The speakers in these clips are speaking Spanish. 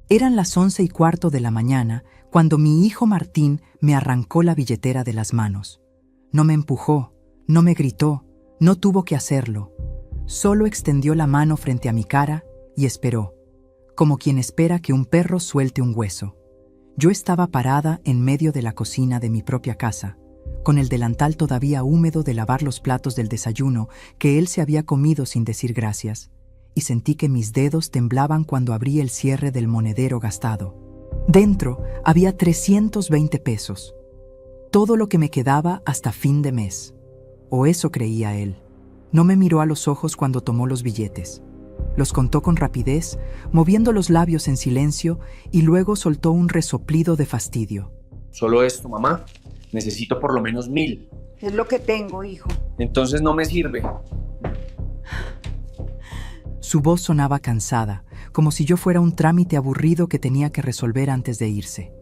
Eran las 11:15 de la mañana cuando mi hijo Martín me arrancó la billetera de las manos. No me empujó, no me gritó, no tuvo que hacerlo. Solo extendió la mano frente a mi cara y esperó, como quien espera que un perro suelte un hueso. Yo estaba parada en medio de la cocina de mi propia casa, con el delantal todavía húmedo de lavar los platos del desayuno que él se había comido sin decir gracias, y sentí que mis dedos temblaban cuando abrí el cierre del monedero gastado. Dentro había 320 pesos, todo lo que me quedaba hasta fin de mes. O eso creía él. No me miró a los ojos cuando tomó los billetes. Los contó con rapidez, moviendo los labios en silencio, y luego soltó un resoplido de fastidio. Solo esto, mamá. Necesito por lo menos 1.000. Es lo que tengo, hijo. Entonces no me sirve. Su voz sonaba cansada, como si yo fuera un trámite aburrido que tenía que resolver antes de irse.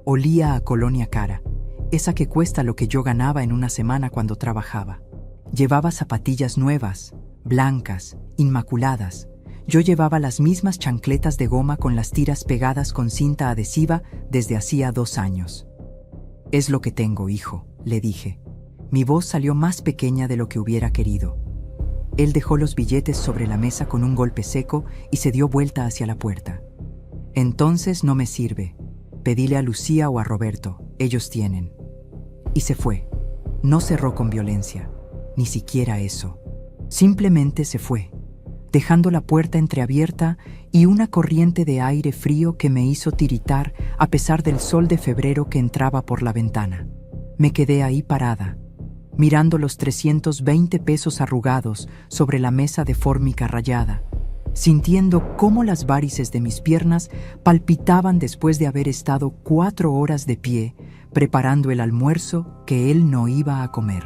Olía a colonia cara, esa que cuesta lo que yo ganaba en una semana cuando trabajaba. Llevaba zapatillas nuevas, blancas, inmaculadas. Yo llevaba las mismas chancletas de goma con las tiras pegadas con cinta adhesiva desde hacía 2 años. «Es lo que tengo, hijo», le dije. Mi voz salió más pequeña de lo que hubiera querido. Él dejó los billetes sobre la mesa con un golpe seco y se dio vuelta hacia la puerta. «Entonces no me sirve. Pedile a Lucía o a Roberto, ellos tienen». Y se fue. No cerró con violencia, ni siquiera eso. Simplemente se fue, dejando la puerta entreabierta y una corriente de aire frío que me hizo tiritar a pesar del sol de febrero que entraba por la ventana. Me quedé ahí parada, mirando los 320 pesos arrugados sobre la mesa de fórmica rayada, sintiendo cómo las varices de mis piernas palpitaban después de haber estado 4 horas de pie preparando el almuerzo que él no iba a comer.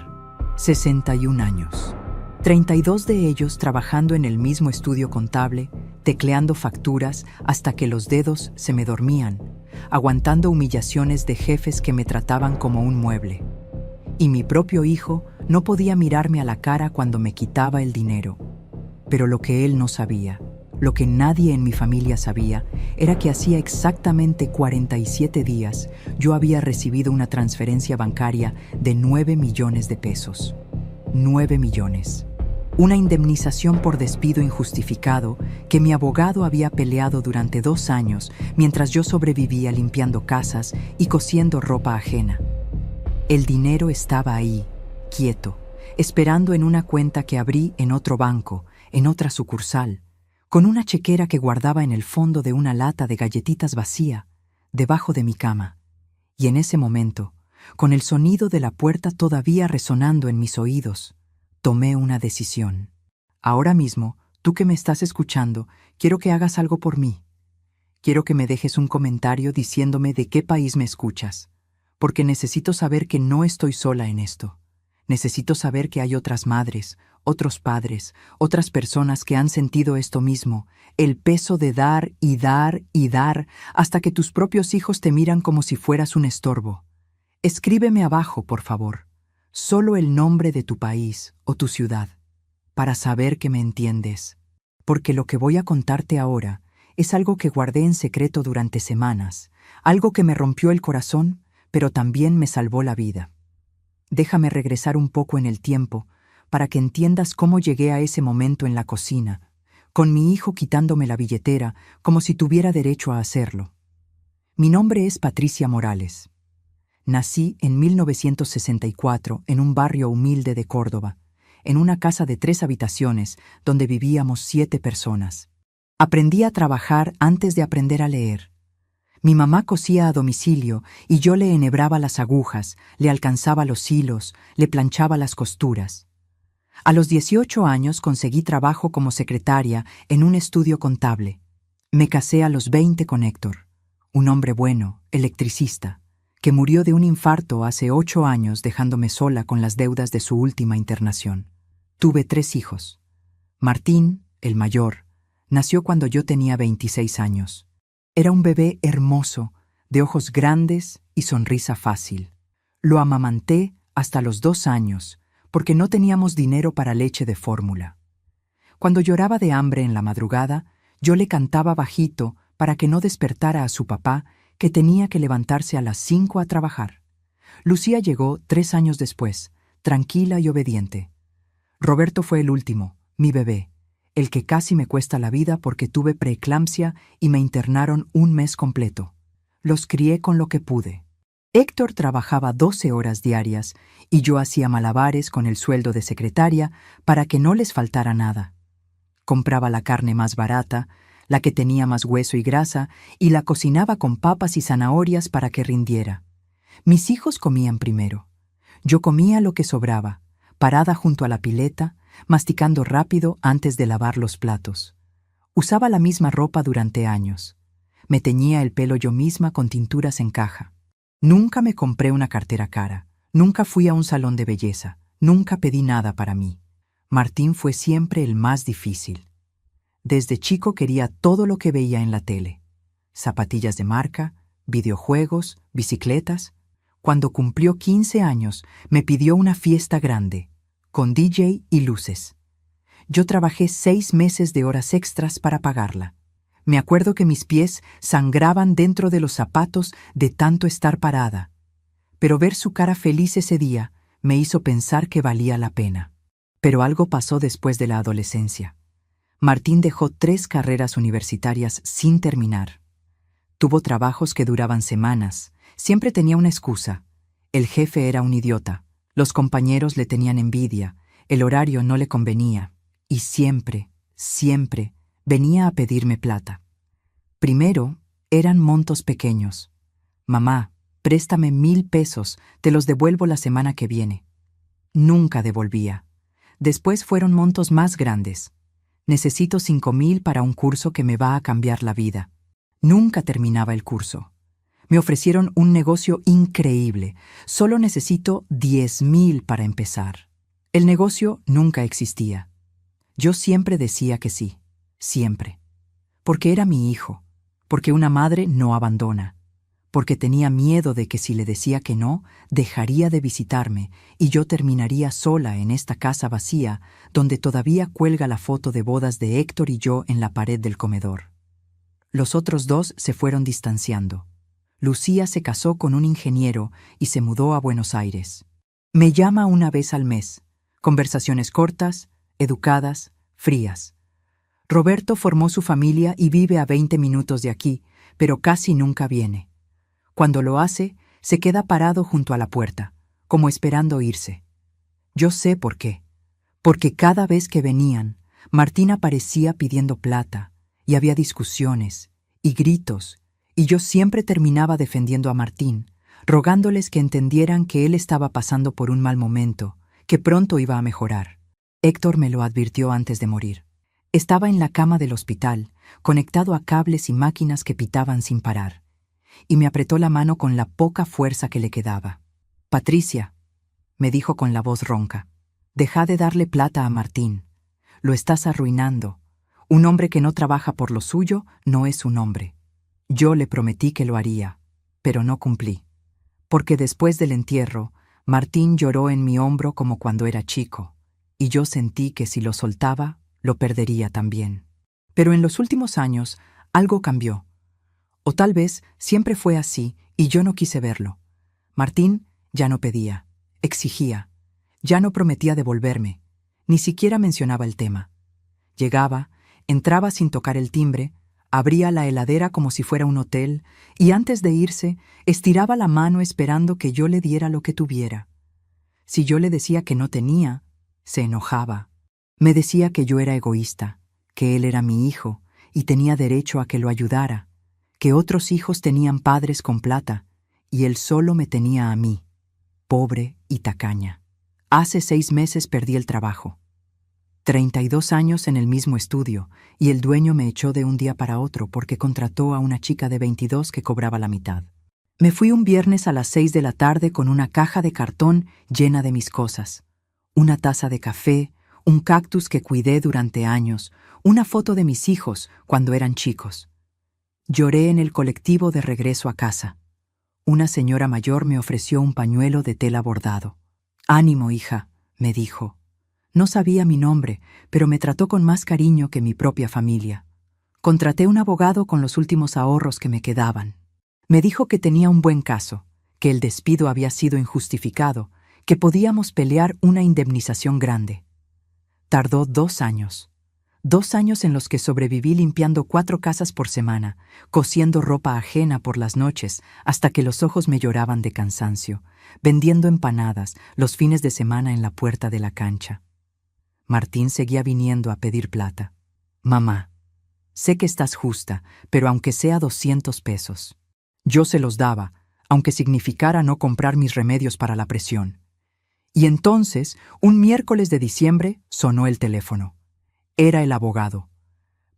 61 años. 32 de ellos trabajando en el mismo estudio contable, tecleando facturas hasta que los dedos se me dormían, aguantando humillaciones de jefes que me trataban como un mueble. Y mi propio hijo no podía mirarme a la cara cuando me quitaba el dinero. Pero lo que él no sabía, lo que nadie en mi familia sabía, era que hacía exactamente 47 días yo había recibido una transferencia bancaria de 9 millones de pesos. 9 millones. Una indemnización por despido injustificado que mi abogado había peleado durante 2 años mientras yo sobrevivía limpiando casas y cosiendo ropa ajena. El dinero estaba ahí, quieto, esperando en una cuenta que abrí en otro banco, en otra sucursal, con una chequera que guardaba en el fondo de una lata de galletitas vacía, debajo de mi cama. Y en ese momento, con el sonido de la puerta todavía resonando en mis oídos, tomé una decisión. Ahora mismo, tú que me estás escuchando, quiero que hagas algo por mí. Quiero que me dejes un comentario diciéndome de qué país me escuchas, porque necesito saber que no estoy sola en esto. Necesito saber que hay otras madres, otros padres, otras personas que han sentido esto mismo, el peso de dar y dar y dar hasta que tus propios hijos te miran como si fueras un estorbo. Escríbeme abajo, por favor, solo el nombre de tu país o tu ciudad, para saber que me entiendes, porque lo que voy a contarte ahora es algo que guardé en secreto durante semanas, algo que me rompió el corazón, pero también me salvó la vida. Déjame regresar un poco en el tiempo para que entiendas cómo llegué a ese momento en la cocina, con mi hijo quitándome la billetera como si tuviera derecho a hacerlo. Mi nombre es Patricia Morales. Nací en 1964 en un barrio humilde de Córdoba, en una casa de 3 habitaciones donde vivíamos 7 personas. Aprendí a trabajar antes de aprender a leer. Mi mamá cosía a domicilio y yo le enhebraba las agujas, le alcanzaba los hilos, le planchaba las costuras. A los 18 años conseguí trabajo como secretaria en un estudio contable. Me casé a los 20 con Héctor, un hombre bueno, electricista, que murió de un infarto hace 8 años dejándome sola con las deudas de su última internación. Tuve 3 hijos. Martín, el mayor, nació cuando yo tenía 26 años. Era un bebé hermoso, de ojos grandes y sonrisa fácil. Lo amamanté hasta los 2 años, porque no teníamos dinero para leche de fórmula. Cuando lloraba de hambre en la madrugada, yo le cantaba bajito para que no despertara a su papá, que tenía que levantarse a las 5 a trabajar. Lucía llegó 3 años después, tranquila y obediente. Roberto fue el último, mi bebé, el que casi me cuesta la vida porque tuve preeclampsia y me internaron 1 mes completo. Los crié con lo que pude. Héctor trabajaba 12 horas diarias y yo hacía malabares con el sueldo de secretaria para que no les faltara nada. Compraba la carne más barata, la que tenía más hueso y grasa, y la cocinaba con papas y zanahorias para que rindiera. Mis hijos comían primero. Yo comía lo que sobraba, parada junto a la pileta, masticando rápido antes de lavar los platos. Usaba la misma ropa durante años. Me teñía el pelo yo misma con tinturas en caja. Nunca me compré una cartera cara. Nunca fui a un salón de belleza. Nunca pedí nada para mí. Martín fue siempre el más difícil. Desde chico quería todo lo que veía en la tele. Zapatillas de marca, videojuegos, bicicletas. Cuando cumplió 15 años, me pidió una fiesta grande, con DJ y luces. Yo trabajé 6 meses de horas extras para pagarla. Me acuerdo que mis pies sangraban dentro de los zapatos de tanto estar parada. Pero ver su cara feliz ese día me hizo pensar que valía la pena. Pero algo pasó después de la adolescencia. Martín dejó 3 carreras universitarias sin terminar. Tuvo trabajos que duraban semanas. Siempre tenía una excusa. El jefe era un idiota. Los compañeros le tenían envidia. El horario no le convenía. Y siempre, venía a pedirme plata. Primero, eran montos pequeños. Mamá, préstame 1,000 pesos, te los devuelvo la semana que viene. Nunca devolvía. Después fueron montos más grandes. Necesito 5,000 para un curso que me va a cambiar la vida. Nunca terminaba el curso. Me ofrecieron un negocio increíble. Solo necesito 10,000 para empezar. El negocio nunca existía. Yo siempre decía que sí, siempre. Porque era mi hijo, porque una madre no abandona, porque tenía miedo de que si le decía que no, dejaría de visitarme y yo terminaría sola en esta casa vacía donde todavía cuelga la foto de bodas de Héctor y yo en la pared del comedor. Los otros 2 se fueron distanciando. Lucía se casó con un ingeniero y se mudó a Buenos Aires. Me llama una vez al mes. Conversaciones cortas, educadas, frías. Roberto formó su familia y vive a 20 minutos de aquí, pero casi nunca viene. Cuando lo hace, se queda parado junto a la puerta, como esperando irse. Yo sé por qué. Porque cada vez que venían, Martín aparecía pidiendo plata, y había discusiones, y gritos, y yo siempre terminaba defendiendo a Martín, rogándoles que entendieran que él estaba pasando por un mal momento, que pronto iba a mejorar. Héctor me lo advirtió antes de morir. Estaba en la cama del hospital, conectado a cables y máquinas que pitaban sin parar, y me apretó la mano con la poca fuerza que le quedaba. «Patricia», me dijo con la voz ronca, «deja de darle plata a Martín. Lo estás arruinando. Un hombre que no trabaja por lo suyo no es un hombre». Yo le prometí que lo haría, pero no cumplí. Porque después del entierro, Martín lloró en mi hombro como cuando era chico, y yo sentí que si lo soltaba, lo perdería también. Pero en los últimos años, algo cambió. O tal vez siempre fue así y yo no quise verlo. Martín ya no pedía, exigía, ya no prometía devolverme, ni siquiera mencionaba el tema. Llegaba, entraba sin tocar el timbre, abría la heladera como si fuera un hotel y antes de irse, estiraba la mano esperando que yo le diera lo que tuviera. Si yo le decía que no tenía, se enojaba. Me decía que yo era egoísta, que él era mi hijo y tenía derecho a que lo ayudara, que otros hijos tenían padres con plata y él solo me tenía a mí, pobre y tacaña. Hace 6 meses perdí el trabajo. 32 años en el mismo estudio, y el dueño me echó de un día para otro porque contrató a una chica de 22 que cobraba la mitad. Me fui un viernes a las 6 de la tarde con una caja de cartón llena de mis cosas. Una taza de café, un cactus que cuidé durante años, una foto de mis hijos cuando eran chicos. Lloré en el colectivo de regreso a casa. Una señora mayor me ofreció un pañuelo de tela bordado. «Ánimo, hija», me dijo. No sabía mi nombre, pero me trató con más cariño que mi propia familia. Contraté un abogado con los últimos ahorros que me quedaban. Me dijo que tenía un buen caso, que el despido había sido injustificado, que podíamos pelear una indemnización grande. Tardó 2 años. 2 años en los que sobreviví limpiando 4 casas por semana, cosiendo ropa ajena por las noches hasta que los ojos me lloraban de cansancio, vendiendo empanadas los fines de semana en la puerta de la cancha. Martín seguía viniendo a pedir plata. Mamá, sé que estás justa, pero aunque sea 200 pesos. Yo se los daba, aunque significara no comprar mis remedios para la presión. Y entonces, un miércoles de diciembre, sonó el teléfono. Era el abogado.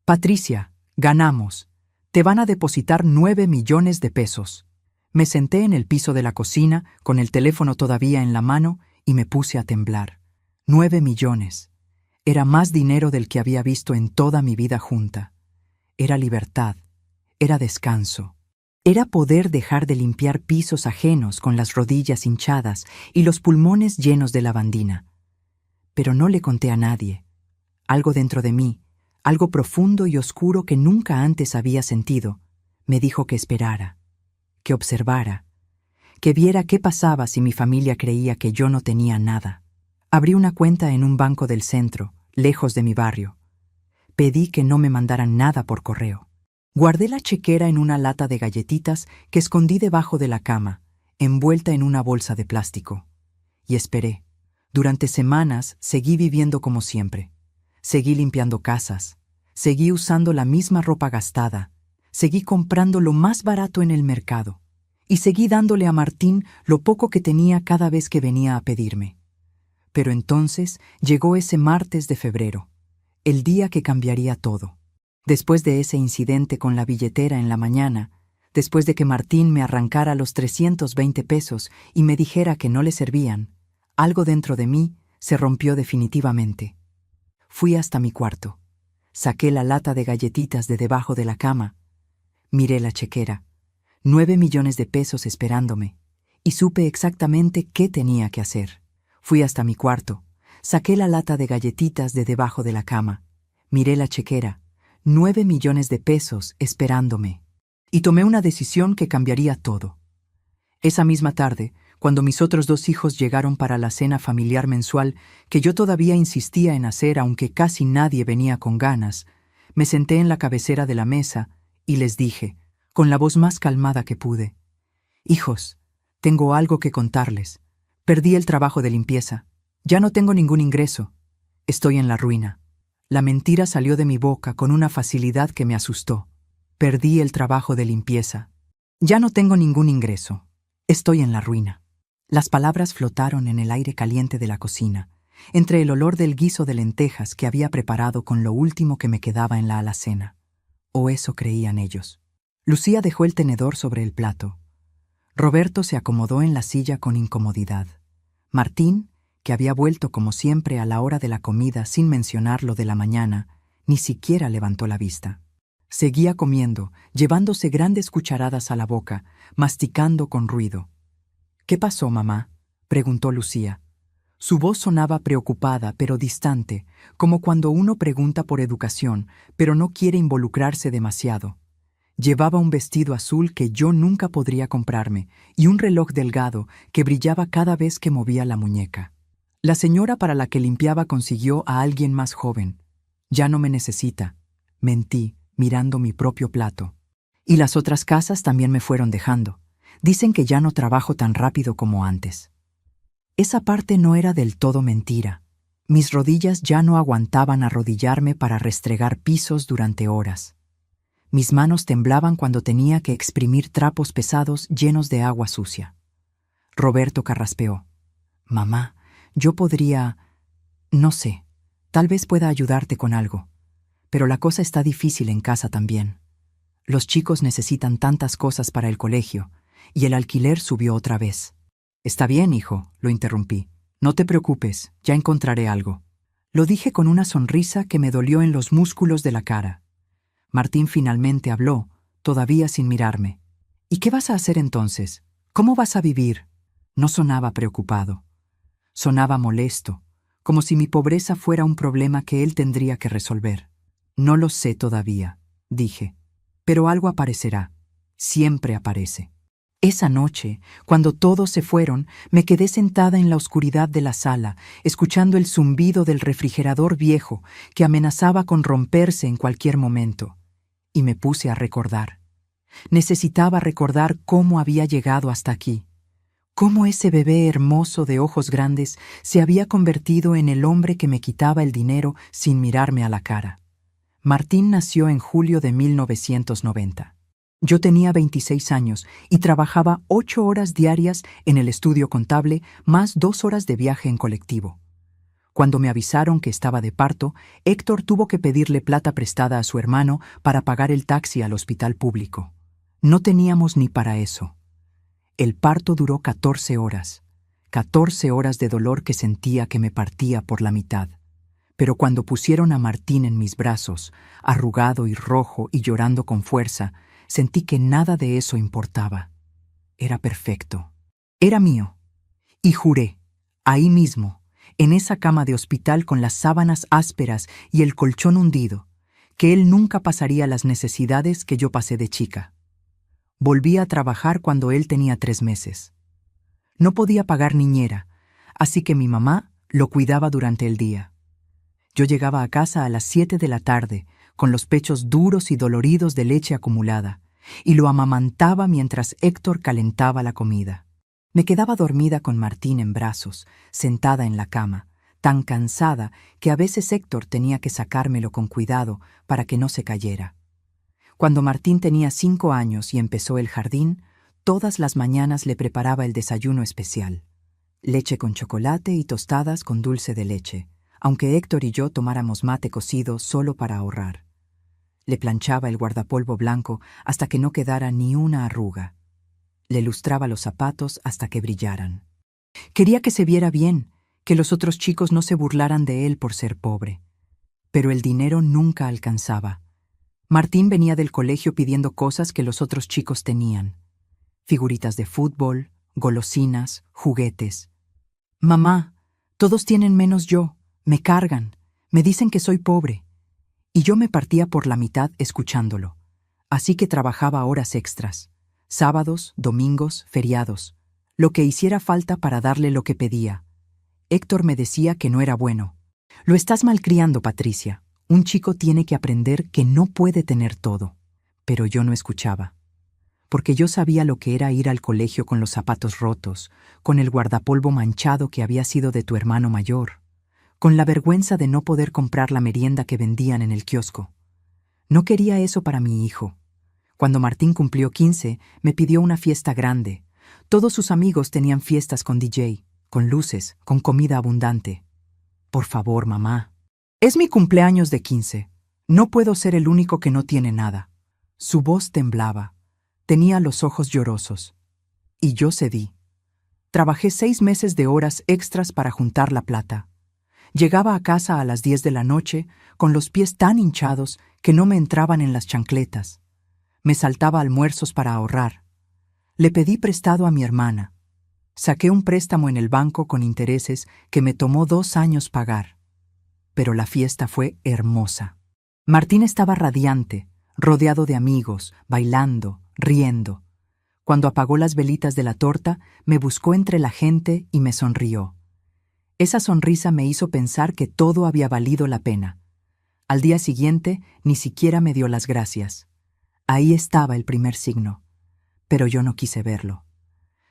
Patricia, ganamos. Te van a depositar 9 millones de pesos. Me senté en el piso de la cocina, con el teléfono todavía en la mano, y me puse a temblar. 9 millones. Era más dinero del que había visto en toda mi vida junta. Era libertad. Era descanso. Era poder dejar de limpiar pisos ajenos con las rodillas hinchadas y los pulmones llenos de lavandina. Pero no le conté a nadie. Algo dentro de mí, algo profundo y oscuro que nunca antes había sentido, me dijo que esperara, que observara, que viera qué pasaba si mi familia creía que yo no tenía nada. Abrí una cuenta en un banco del centro, lejos de mi barrio. Pedí que no me mandaran nada por correo. Guardé la chequera en una lata de galletitas que escondí debajo de la cama, envuelta en una bolsa de plástico. Y esperé. Durante semanas seguí viviendo como siempre. Seguí limpiando casas. Seguí usando la misma ropa gastada. Seguí comprando lo más barato en el mercado. Y seguí dándole a Martín lo poco que tenía cada vez que venía a pedirme. Pero entonces llegó ese martes de febrero, el día que cambiaría todo. Después de ese incidente con la billetera en la mañana, después de que Martín me arrancara los 320 pesos y me dijera que no le servían, algo dentro de mí se rompió definitivamente. Fui hasta mi cuarto. Saqué la lata de galletitas de debajo de la cama. Miré la chequera. 9 millones de pesos esperándome. Y supe exactamente qué tenía que hacer. Fui hasta mi cuarto. Saqué la lata de galletitas de debajo de la cama. Miré la chequera. 9 millones de pesos esperándome. Y tomé una decisión que cambiaría todo. Esa misma tarde, cuando mis otros 2 hijos llegaron para la cena familiar mensual que yo todavía insistía en hacer aunque casi nadie venía con ganas, me senté en la cabecera de la mesa y les dije, con la voz más calmada que pude, «Hijos, tengo algo que contarles. Perdí el trabajo de limpieza. Ya no tengo ningún ingreso. Estoy en la ruina». La mentira salió de mi boca con una facilidad que me asustó. Perdí el trabajo de limpieza. Ya no tengo ningún ingreso. Estoy en la ruina. Las palabras flotaron en el aire caliente de la cocina, entre el olor del guiso de lentejas que había preparado con lo último que me quedaba en la alacena. O eso creían ellos. Lucía dejó el tenedor sobre el plato. Roberto se acomodó en la silla con incomodidad. Martín, que había vuelto como siempre a la hora de la comida sin mencionar lo de la mañana, ni siquiera levantó la vista. Seguía comiendo, llevándose grandes cucharadas a la boca, masticando con ruido. «¿Qué pasó, mamá?», preguntó Lucía. Su voz sonaba preocupada pero distante, como cuando uno pregunta por educación, pero no quiere involucrarse demasiado. Llevaba un vestido azul que yo nunca podría comprarme y un reloj delgado que brillaba cada vez que movía la muñeca. La señora para la que limpiaba consiguió a alguien más joven. «Ya no me necesita», mentí, mirando mi propio plato. «Y las otras casas también me fueron dejando. Dicen que ya no trabajo tan rápido como antes». Esa parte no era del todo mentira. Mis rodillas ya no aguantaban arrodillarme para restregar pisos durante horas. Mis manos temblaban cuando tenía que exprimir trapos pesados llenos de agua sucia. Roberto carraspeó. «Mamá, yo podría... no sé, tal vez pueda ayudarte con algo. Pero la cosa está difícil en casa también. Los chicos necesitan tantas cosas para el colegio, y el alquiler subió otra vez». «Está bien, hijo», lo interrumpí. «No te preocupes, ya encontraré algo». Lo dije con una sonrisa que me dolió en los músculos de la cara. Martín finalmente habló, todavía sin mirarme. «¿Y qué vas a hacer entonces? ¿Cómo vas a vivir?» No sonaba preocupado. Sonaba molesto, como si mi pobreza fuera un problema que él tendría que resolver. «No lo sé todavía. dije. Pero algo aparecerá. Siempre aparece. Esa noche, cuando todos se fueron, me quedé sentada en la oscuridad de la sala, escuchando el zumbido del refrigerador viejo que amenazaba con romperse en cualquier momento. Y me puse a recordar. Necesitaba recordar cómo había llegado hasta aquí. Cómo ese bebé hermoso de ojos grandes se había convertido en el hombre que me quitaba el dinero sin mirarme a la cara. Martín nació en julio de 1990. Yo tenía 26 años y trabajaba 8 horas diarias en el estudio contable, más 2 horas de viaje en colectivo. Cuando me avisaron que estaba de parto, Héctor tuvo que pedirle plata prestada a su hermano para pagar el taxi al hospital público. No teníamos ni para eso. El parto duró 14 horas. 14 horas de dolor que sentía que me partía por la mitad. Pero cuando pusieron a Martín en mis brazos, arrugado y rojo y llorando con fuerza, sentí que nada de eso importaba. Era perfecto. Era mío. Y juré, ahí mismo, en esa cama de hospital con las sábanas ásperas y el colchón hundido, que él nunca pasaría las necesidades que yo pasé de chica. Volví a trabajar cuando él tenía 3 meses. No podía pagar niñera, así que mi mamá lo cuidaba durante el día. Yo llegaba a casa a las 7 de la tarde, con los pechos duros y doloridos de leche acumulada, y lo amamantaba mientras Héctor calentaba la comida. Me quedaba dormida con Martín en brazos, sentada en la cama, tan cansada que a veces Héctor tenía que sacármelo con cuidado para que no se cayera. Cuando Martín tenía 5 años y empezó el jardín, todas las mañanas le preparaba el desayuno especial. Leche con chocolate y tostadas con dulce de leche, aunque Héctor y yo tomáramos mate cocido solo para ahorrar. Le planchaba el guardapolvo blanco hasta que no quedara ni una arruga. Le lustraba los zapatos hasta que brillaran. Quería que se viera bien, que los otros chicos no se burlaran de él por ser pobre. Pero el dinero nunca alcanzaba. Martín venía del colegio pidiendo cosas que los otros chicos tenían. Figuritas de fútbol, golosinas, juguetes. «Mamá, todos tienen menos yo. Me cargan. Me dicen que soy pobre». Y yo me partía por la mitad escuchándolo. Así que trabajaba horas extras. Sábados, domingos, feriados. Lo que hiciera falta para darle lo que pedía. Héctor me decía que no era bueno. «Lo estás malcriando, Patricia. Un chico tiene que aprender que no puede tener todo». Pero yo no escuchaba. Porque yo sabía lo que era ir al colegio con los zapatos rotos, con el guardapolvo manchado que había sido de tu hermano mayor, con la vergüenza de no poder comprar la merienda que vendían en el kiosco. No quería eso para mi hijo. Cuando Martín cumplió 15, me pidió una fiesta grande. Todos sus amigos tenían fiestas con DJ, con luces, con comida abundante. «Por favor, mamá. Es mi cumpleaños de 15. No puedo ser el único que no tiene nada». Su voz temblaba. Tenía los ojos llorosos. Y yo cedí. Trabajé 6 meses de horas extras para juntar la plata. Llegaba a casa a las 10 de la noche con los pies tan hinchados que no me entraban en las chancletas. Me saltaba almuerzos para ahorrar. Le pedí prestado a mi hermana. Saqué un préstamo en el banco con intereses que me tomó 2 años pagar. Pero la fiesta fue hermosa. Martín estaba radiante, rodeado de amigos, bailando, riendo. Cuando apagó las velitas de la torta, me buscó entre la gente y me sonrió. Esa sonrisa me hizo pensar que todo había valido la pena. Al día siguiente, ni siquiera me dio las gracias. Ahí estaba el primer signo. Pero yo no quise verlo.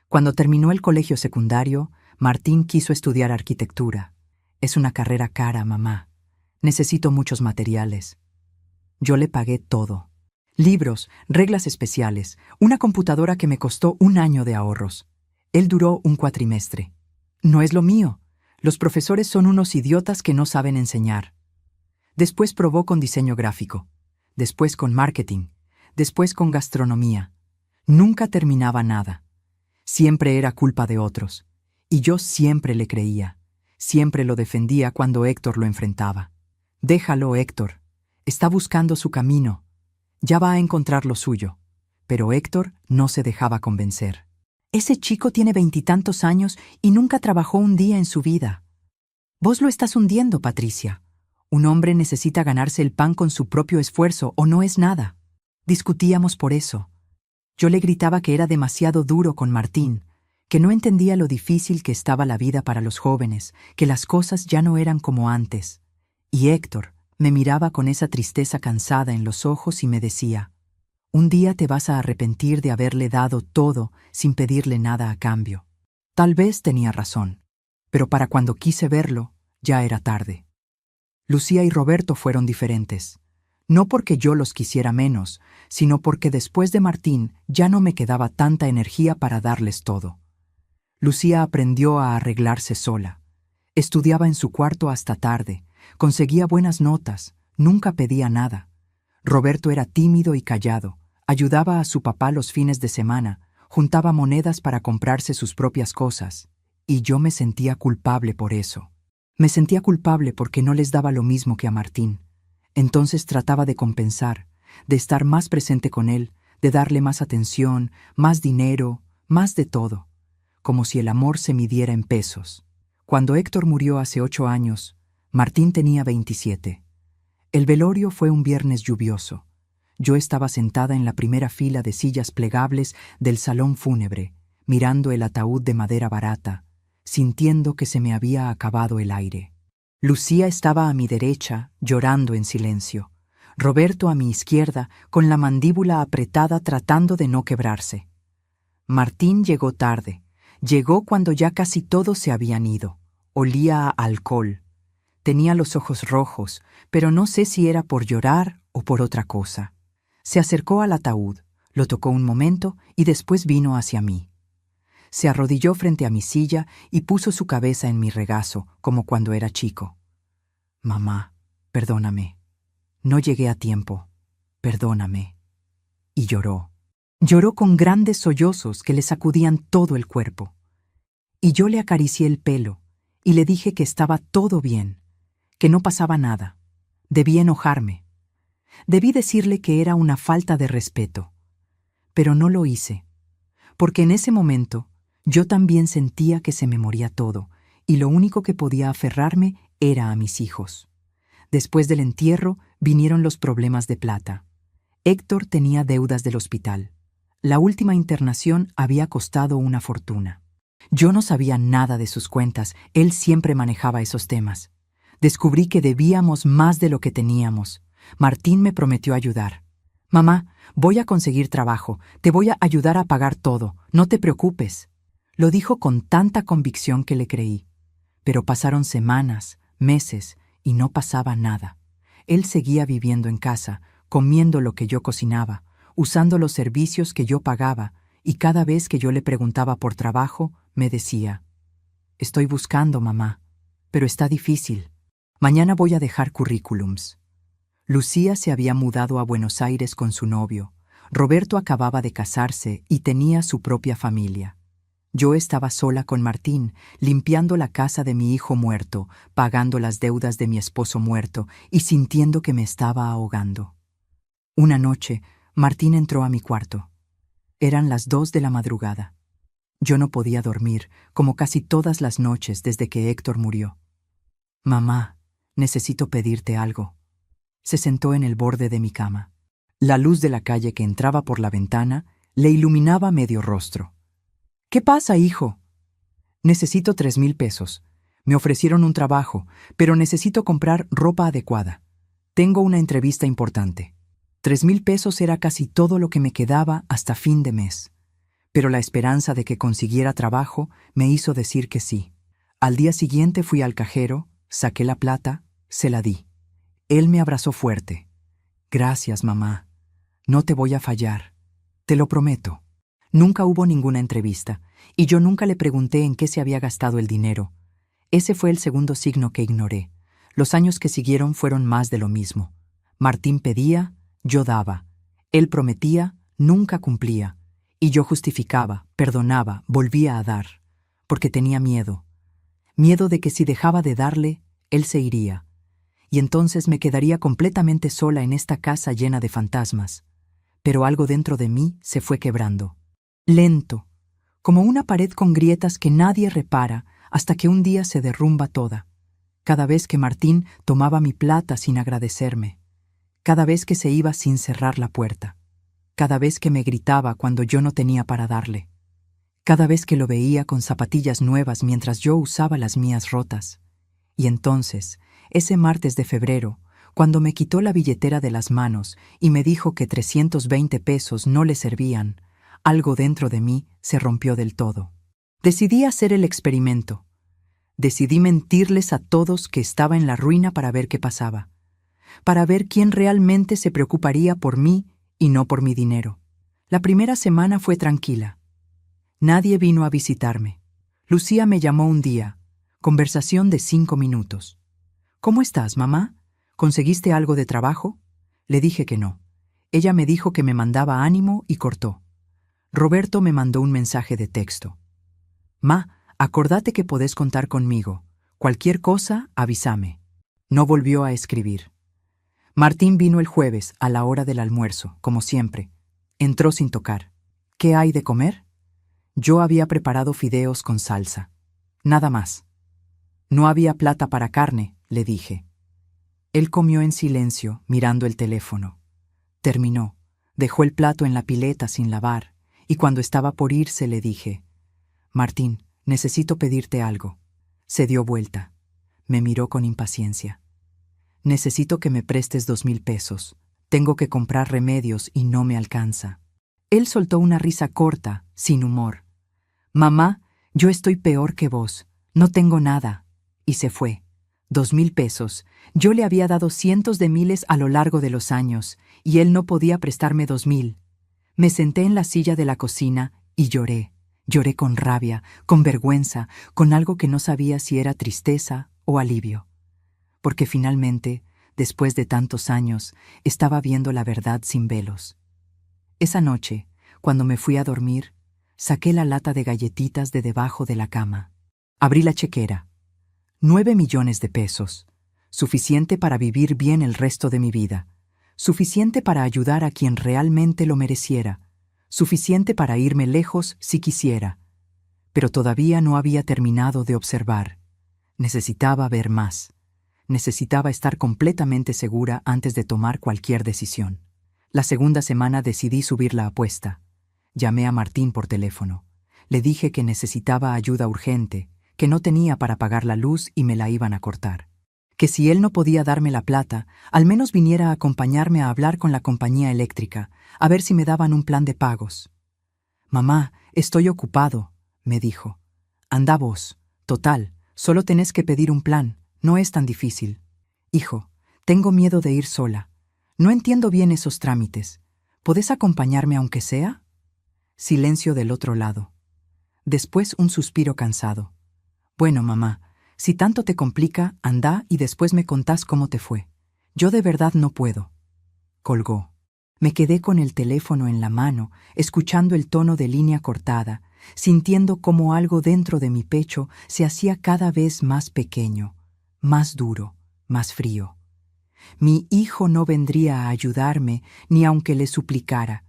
Cuando terminó el colegio secundario, Martín quiso estudiar arquitectura. «Es una carrera cara, mamá. Necesito muchos materiales». Yo le pagué todo. Libros, reglas especiales, una computadora que me costó 1 año de ahorros. Él duró un cuatrimestre. No es lo mío. Los profesores son unos idiotas que no saben enseñar. Después probó con diseño gráfico. Después con marketing. Después con gastronomía. Nunca terminaba nada. Siempre era culpa de otros. Y yo siempre le creía. Siempre lo defendía cuando Héctor lo enfrentaba. «Déjalo, Héctor. Está buscando su camino. Ya va a encontrar lo suyo». Pero Héctor no se dejaba convencer. «Ese chico tiene 20 y tantos años y nunca trabajó un día en su vida. Vos lo estás hundiendo, Patricia. Un hombre necesita ganarse el pan con su propio esfuerzo o no es nada. Discutíamos por eso. Yo le gritaba que era demasiado duro con Martín, que no entendía lo difícil que estaba la vida para los jóvenes, que las cosas ya no eran como antes. Y Héctor me miraba con esa tristeza cansada en los ojos y me decía: un día te vas a arrepentir de haberle dado todo sin pedirle nada a cambio. Tal vez tenía razón, pero para cuando quise verlo, ya era tarde. Lucía y Roberto fueron diferentes, no porque yo los quisiera menos, sino porque después de Martín ya no me quedaba tanta energía para darles todo. Lucía aprendió a arreglarse sola. Estudiaba en su cuarto hasta tarde, conseguía buenas notas, nunca pedía nada. Roberto era tímido y callado, ayudaba a su papá los fines de semana, juntaba monedas para comprarse sus propias cosas, y yo me sentía culpable por eso. Me sentía culpable porque no les daba lo mismo que a Martín. Entonces trataba de compensar, de estar más presente con él, de darle más atención, más dinero, más de todo, como si el amor se midiera en pesos. Cuando Héctor murió hace 8 años, Martín tenía 27. El velorio fue un viernes lluvioso. Yo estaba sentada en la primera fila de sillas plegables del salón fúnebre, mirando el ataúd de madera barata, sintiendo que se me había acabado el aire. Lucía estaba a mi derecha, llorando en silencio. Roberto a mi izquierda, con la mandíbula apretada tratando de no quebrarse. Martín llegó tarde. Llegó cuando ya casi todos se habían ido. Olía a alcohol. Tenía los ojos rojos, pero no sé si era por llorar o por otra cosa. Se acercó al ataúd, lo tocó un momento y después vino hacia mí. Se arrodilló frente a mi silla y puso su cabeza en mi regazo, como cuando era chico. Mamá, perdóname. No llegué a tiempo. Perdóname. Y lloró. Lloró con grandes sollozos que le sacudían todo el cuerpo. Y yo le acaricié el pelo y le dije que estaba todo bien, que no pasaba nada. Debí enojarme. Debí decirle que era una falta de respeto. Pero no lo hice, porque en ese momento yo también sentía que se me moría todo, y lo único que podía aferrarme era a mis hijos. Después del entierro vinieron los problemas de plata. Héctor tenía deudas del hospital. La última internación había costado una fortuna. Yo no sabía nada de sus cuentas, él siempre manejaba esos temas. Descubrí que debíamos más de lo que teníamos. Martín me prometió ayudar. Mamá, voy a conseguir trabajo, te voy a ayudar a pagar todo, no te preocupes. Lo dijo con tanta convicción que le creí. Pero pasaron semanas, meses, y no pasaba nada. Él seguía viviendo en casa, comiendo lo que yo cocinaba, usando los servicios que yo pagaba, y cada vez que yo le preguntaba por trabajo, me decía: estoy buscando, mamá, pero está difícil. Mañana voy a dejar currículums. Lucía se había mudado a Buenos Aires con su novio. Roberto acababa de casarse y tenía su propia familia. Yo estaba sola con Martín, limpiando la casa de mi hijo muerto, pagando las deudas de mi esposo muerto y sintiendo que me estaba ahogando. Una noche, Martín entró a mi cuarto. Eran las 2 de la madrugada. Yo no podía dormir, como casi todas las noches desde que Héctor murió. Mamá, necesito pedirte algo. Se sentó en el borde de mi cama. La luz de la calle que entraba por la ventana le iluminaba medio rostro. ¿Qué pasa, hijo? Necesito 3,000 pesos. Me ofrecieron un trabajo, pero necesito comprar ropa adecuada. Tengo una entrevista importante. 3,000 pesos era casi todo lo que me quedaba hasta fin de mes. Pero la esperanza de que consiguiera trabajo me hizo decir que sí. Al día siguiente fui al cajero, saqué la plata, se la di. Él me abrazó fuerte. Gracias, mamá. No te voy a fallar. Te lo prometo. Nunca hubo ninguna entrevista, y yo nunca le pregunté en qué se había gastado el dinero. Ese fue el segundo signo que ignoré. Los años que siguieron fueron más de lo mismo. Martín pedía, yo daba. Él prometía, nunca cumplía. Y yo justificaba, perdonaba, volvía a dar. Porque tenía miedo. Miedo de que si dejaba de darle, él se iría. Y entonces me quedaría completamente sola en esta casa llena de fantasmas. Pero algo dentro de mí se fue quebrando. Lento, como una pared con grietas que nadie repara hasta que un día se derrumba toda. cada vez que Martín tomaba mi plata sin agradecerme, cada vez que se iba sin cerrar la puerta, cada vez que me gritaba cuando yo no tenía para darle, cada vez que lo veía con zapatillas nuevas mientras yo usaba las mías rotas. Y entonces, ese martes de febrero, cuando me quitó la billetera de las manos y me dijo que 320 pesos no le servían, algo dentro de mí se rompió del todo. Decidí hacer el experimento. Decidí mentirles a todos que estaba en la ruina para ver qué pasaba, para ver quién realmente se preocuparía por mí y no por mi dinero. La primera semana fue tranquila. Nadie vino a visitarme. Lucía me llamó un día. Conversación de 5 minutos. ¿Cómo estás, mamá? ¿Conseguiste algo de trabajo? Le dije que no. Ella me dijo que me mandaba ánimo y cortó. Roberto me mandó un mensaje de texto. Ma, acordate que podés contar conmigo. Cualquier cosa, avísame. No volvió a escribir. Martín vino el jueves, a la hora del almuerzo, como siempre. Entró sin tocar. ¿Qué hay de comer? Yo había preparado fideos con salsa. Nada más. No había plata para carne, le dije. Él comió en silencio, mirando el teléfono. Terminó. Dejó el plato en la pileta sin lavar, y cuando estaba por irse le dije: Martín, necesito pedirte algo. Se dio vuelta. Me miró con impaciencia. Necesito que me prestes 2,000 pesos. Tengo que comprar remedios y no me alcanza. Él soltó una risa corta, sin humor. Mamá, yo estoy peor que vos. No tengo nada. Y se fue. 2,000 pesos. Yo le había dado cientos de miles a lo largo de los años, y él no podía prestarme 2,000. Me senté en la silla de la cocina y lloré. Lloré con rabia, con vergüenza, con algo que no sabía si era tristeza o alivio. Porque finalmente, después de tantos años, estaba viendo la verdad sin velos. Esa noche, cuando me fui a dormir, saqué la lata de galletitas de debajo de la cama. Abrí la chequera. 9 millones de pesos. Suficiente para vivir bien el resto de mi vida. Suficiente para ayudar a quien realmente lo mereciera. Suficiente para irme lejos si quisiera. Pero todavía no había terminado de observar. Necesitaba ver más. Necesitaba estar completamente segura antes de tomar cualquier decisión. La segunda semana decidí subir la apuesta. Llamé a Martín por teléfono. Le dije que necesitaba ayuda urgente, que no tenía para pagar la luz y me la iban a cortar. Que si él no podía darme la plata, al menos viniera a acompañarme a hablar con la compañía eléctrica, a ver si me daban un plan de pagos. Mamá, estoy ocupado, me dijo. Anda vos. Total, solo tenés que pedir un plan, no es tan difícil. Hijo, tengo miedo de ir sola. No entiendo bien esos trámites. ¿Podés acompañarme aunque sea? Silencio del otro lado. Después un suspiro cansado. Bueno, mamá, si tanto te complica, anda y después me contás cómo te fue. Yo de verdad no puedo. Colgó. Me quedé con el teléfono en la mano, escuchando el tono de línea cortada, sintiendo cómo algo dentro de mi pecho se hacía cada vez más pequeño, más duro, más frío. Mi hijo no vendría a ayudarme ni aunque le suplicara.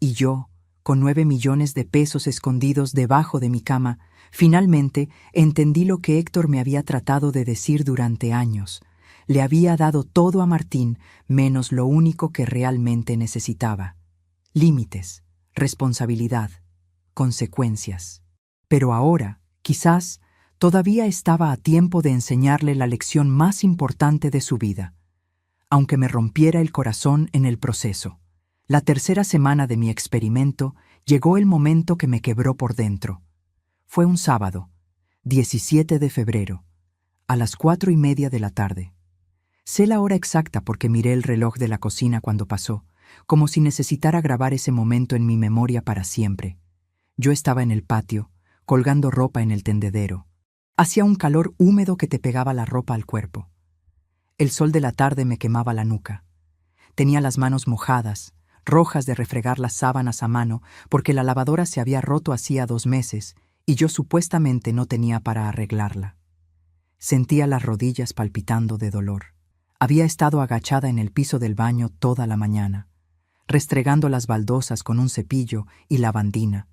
Y yo, con 9 millones de pesos escondidos debajo de mi cama, finalmente entendí lo que Héctor me había tratado de decir durante años. Le había dado todo a Martín, menos lo único que realmente necesitaba. Límites, responsabilidad, consecuencias. Pero ahora, quizás, todavía estaba a tiempo de enseñarle la lección más importante de su vida, aunque me rompiera el corazón en el proceso. La tercera semana de mi experimento llegó el momento que me quebró por dentro. Fue un sábado, 17 de febrero, a las 4:30 de la tarde. Sé la hora exacta porque miré el reloj de la cocina cuando pasó, como si necesitara grabar ese momento en mi memoria para siempre. Yo estaba en el patio, colgando ropa en el tendedero. Hacía un calor húmedo que te pegaba la ropa al cuerpo. El sol de la tarde me quemaba la nuca. Tenía las manos mojadas, rojas de refregar las sábanas a mano porque la lavadora se había roto hacía 2 meses y yo supuestamente no tenía para arreglarla. Sentía las rodillas palpitando de dolor. Había estado agachada en el piso del baño toda la mañana, restregando las baldosas con un cepillo y lavandina,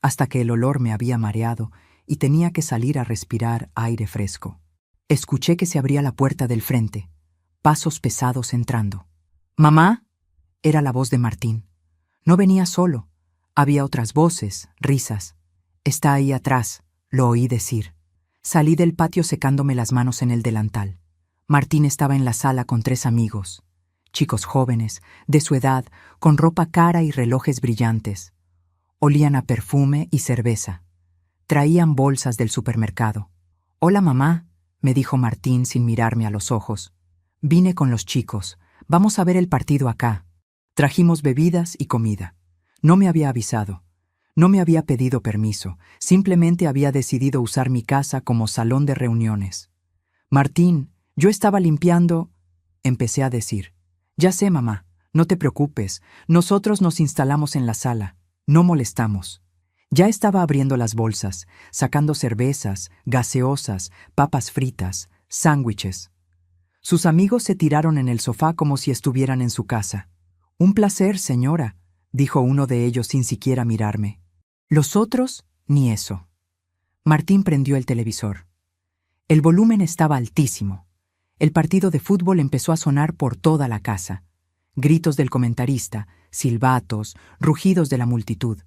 hasta que el olor me había mareado y tenía que salir a respirar aire fresco. Escuché que se abría la puerta del frente, pasos pesados entrando. «¡Mamá!», era la voz de Martín. No venía solo. Había otras voces, risas. «Está ahí atrás», lo oí decir. Salí del patio secándome las manos en el delantal. Martín estaba en la sala con 3 amigos, chicos jóvenes, de su edad, con ropa cara y relojes brillantes. Olían a perfume y cerveza. Traían bolsas del supermercado. «Hola, mamá», me dijo Martín sin mirarme a los ojos. «Vine con los chicos. Vamos a ver el partido acá». Trajimos bebidas y comida. No me había avisado. No me había pedido permiso. Simplemente había decidido usar mi casa como salón de reuniones. «Martín, yo estaba limpiando», empecé a decir. «Ya sé, mamá. No te preocupes. Nosotros nos instalamos en la sala. No molestamos». Ya estaba abriendo las bolsas, sacando cervezas, gaseosas, papas fritas, sándwiches. Sus amigos se tiraron en el sofá como si estuvieran en su casa. «Un placer, señora», dijo uno de ellos sin siquiera mirarme. Los otros, ni eso. Martín prendió el televisor. El volumen estaba altísimo. El partido de fútbol empezó a sonar por toda la casa. Gritos del comentarista, silbatos, rugidos de la multitud.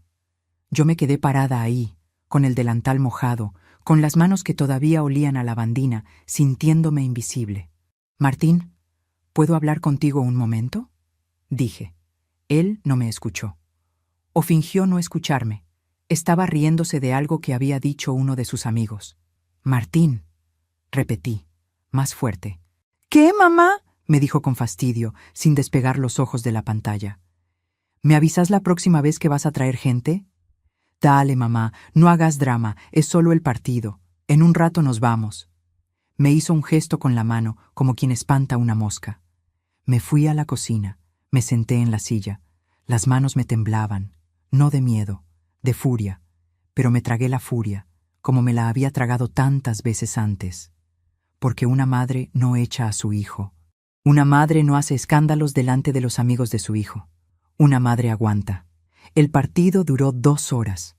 Yo me quedé parada ahí, con el delantal mojado, con las manos que todavía olían a lavandina, sintiéndome invisible. «Martín, ¿puedo hablar contigo un momento?», dije. Él no me escuchó. O fingió no escucharme. Estaba riéndose de algo que había dicho uno de sus amigos. «Martín», repetí, más fuerte. «¿Qué, mamá?», me dijo con fastidio, sin despegar los ojos de la pantalla. «¿Me avisas la próxima vez que vas a traer gente?». «Dale, mamá, no hagas drama, es solo el partido. En un rato nos vamos». Me hizo un gesto con la mano, como quien espanta una mosca. Me fui a la cocina, me senté en la silla. Las manos me temblaban, no de miedo, de furia, pero me tragué la furia, como me la había tragado tantas veces antes. Porque una madre no echa a su hijo. Una madre no hace escándalos delante de los amigos de su hijo. Una madre aguanta. El partido duró 2 horas.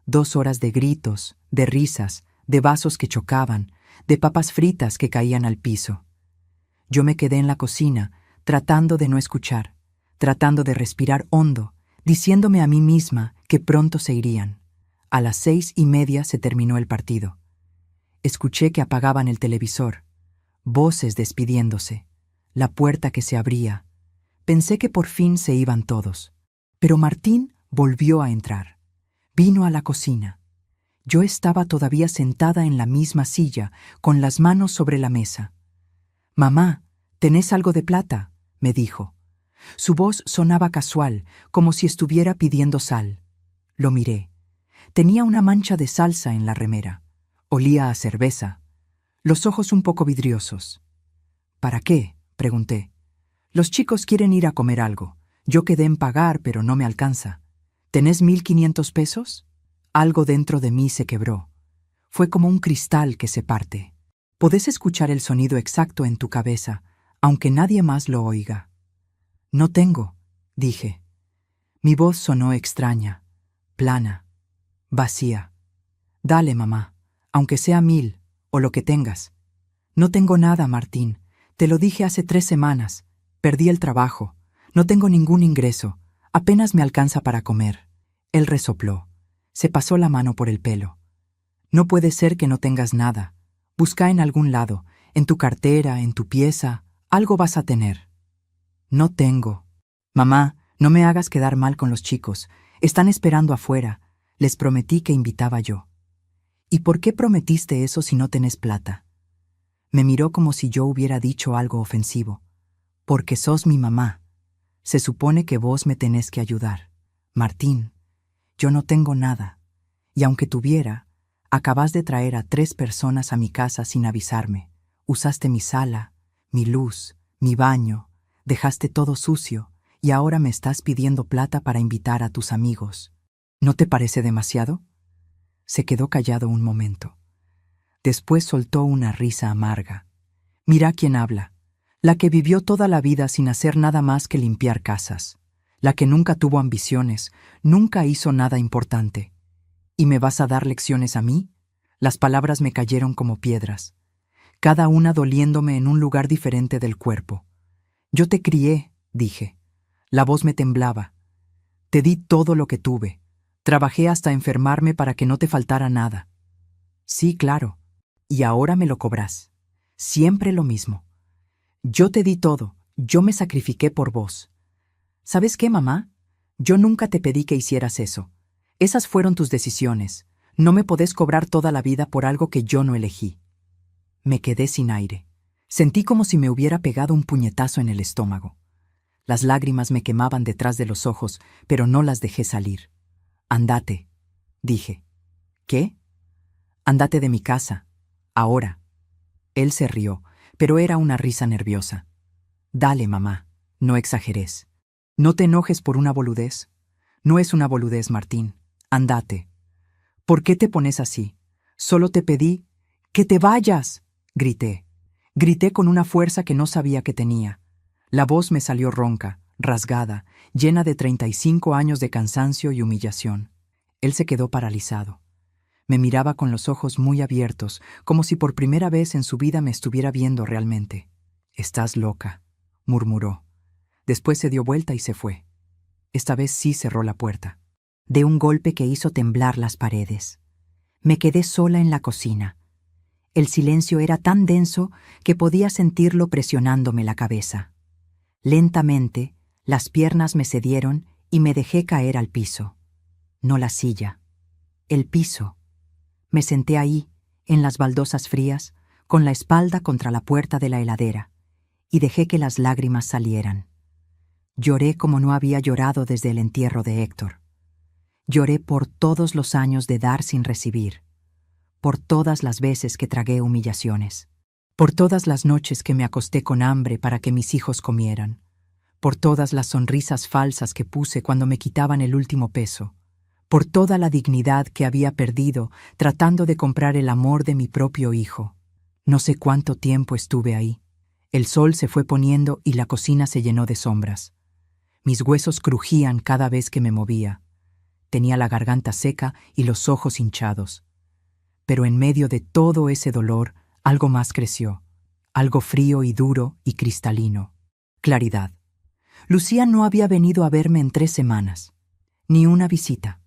2 horas de gritos, de risas, de vasos que chocaban, de papas fritas que caían al piso. Yo me quedé en la cocina, tratando de no escuchar, tratando de respirar hondo, diciéndome a mí misma que pronto se irían. A las 6:30 se terminó el partido. Escuché que apagaban el televisor, voces despidiéndose, la puerta que se abría. Pensé que por fin se iban todos. Pero Martín volvió a entrar. Vino a la cocina. Yo estaba todavía sentada en la misma silla, con las manos sobre la mesa. «Mamá, ¿tenés algo de plata?», me dijo. Su voz sonaba casual, como si estuviera pidiendo sal. Lo miré. Tenía una mancha de salsa en la remera. Olía a cerveza. Los ojos un poco vidriosos. «¿Para qué?», pregunté. «Los chicos quieren ir a comer algo. Yo quedé en pagar, pero no me alcanza. ¿Tenés 1.500 pesos?» Algo dentro de mí se quebró. Fue como un cristal que se parte. Podés escuchar el sonido exacto en tu cabeza, aunque nadie más lo oiga. «No tengo», dije. Mi voz sonó extraña, plana, vacía. «Dale, mamá, aunque sea 1.000, o lo que tengas». «No tengo nada, Martín. Te lo dije hace 3 semanas. Perdí el trabajo. No tengo ningún ingreso. Apenas me alcanza para comer». Él resopló. Se pasó la mano por el pelo. «No puede ser que no tengas nada. Busca en algún lado, en tu cartera, en tu pieza. Algo vas a tener». «No tengo». «Mamá, no me hagas quedar mal con los chicos. Están esperando afuera. Les prometí que invitaba yo». «¿Y por qué prometiste eso si no tenés plata?». Me miró como si yo hubiera dicho algo ofensivo. «Porque sos mi mamá. Se supone que vos me tenés que ayudar. Martín, yo no tengo nada. Y aunque tuviera, acabas de traer a 3 personas a mi casa sin avisarme. Usaste mi sala, mi luz, mi baño, dejaste todo sucio y ahora me estás pidiendo plata para invitar a tus amigos. ¿No te parece demasiado?». Se quedó callado un momento. Después soltó una risa amarga. «Mira quién habla. La que vivió toda la vida sin hacer nada más que limpiar casas. La que nunca tuvo ambiciones, nunca hizo nada importante. ¿Y me vas a dar lecciones a mí?». Las palabras me cayeron como piedras. cada una doliéndome en un lugar diferente del cuerpo. Yo te crié, dije. La voz me temblaba. Te di todo lo que tuve. Trabajé hasta enfermarme para que no te faltara nada. Sí, claro. Y ahora me lo cobras. Siempre lo mismo. Yo te di todo. Yo me sacrifiqué por vos. ¿Sabes qué, mamá? Yo nunca te pedí que hicieras eso. Esas fueron tus decisiones. No me podés cobrar toda la vida por algo que yo no elegí. Me quedé sin aire. Sentí como si me hubiera pegado un puñetazo en el estómago. Las lágrimas me quemaban detrás de los ojos, pero no las dejé salir. Andate, dije. ¿Qué? Andate de mi casa. Ahora. Él se rió, pero era una risa nerviosa. Dale, mamá, no exageres. No te enojes por una boludez. No es una boludez, Martín. Andate. ¿Por qué te pones así? Solo te pedí que te vayas, grité. Grité con una fuerza que no sabía que tenía. La voz me salió ronca, rasgada, llena de 35 años de cansancio y humillación. Él se quedó paralizado. Me miraba con los ojos muy abiertos, como si por primera vez en su vida me estuviera viendo realmente. «Estás loca», murmuró. Después se dio vuelta y se fue. Esta vez sí cerró la puerta. De un golpe que hizo temblar las paredes. Me quedé sola en la cocina. El silencio era tan denso que podía sentirlo presionándome la cabeza. Lentamente, las piernas me cedieron y me dejé caer al piso. No la silla, el piso. Me senté ahí, en las baldosas frías, con la espalda contra la puerta de la heladera, y dejé que las lágrimas salieran. Lloré como no había llorado desde el entierro de Héctor. Lloré por todos los años de dar sin recibir, por todas las veces que tragué humillaciones, por todas las noches que me acosté con hambre para que mis hijos comieran, por todas las sonrisas falsas que puse cuando me quitaban el último peso, por toda la dignidad que había perdido tratando de comprar el amor de mi propio hijo. No sé cuánto tiempo estuve ahí. El sol se fue poniendo y la cocina se llenó de sombras. Mis huesos crujían cada vez que me movía. Tenía la garganta seca y los ojos hinchados. Pero en medio de todo ese dolor, algo más creció. Algo frío y duro y cristalino. Claridad. Lucía no había venido a verme en 3 semanas. Ni una visita.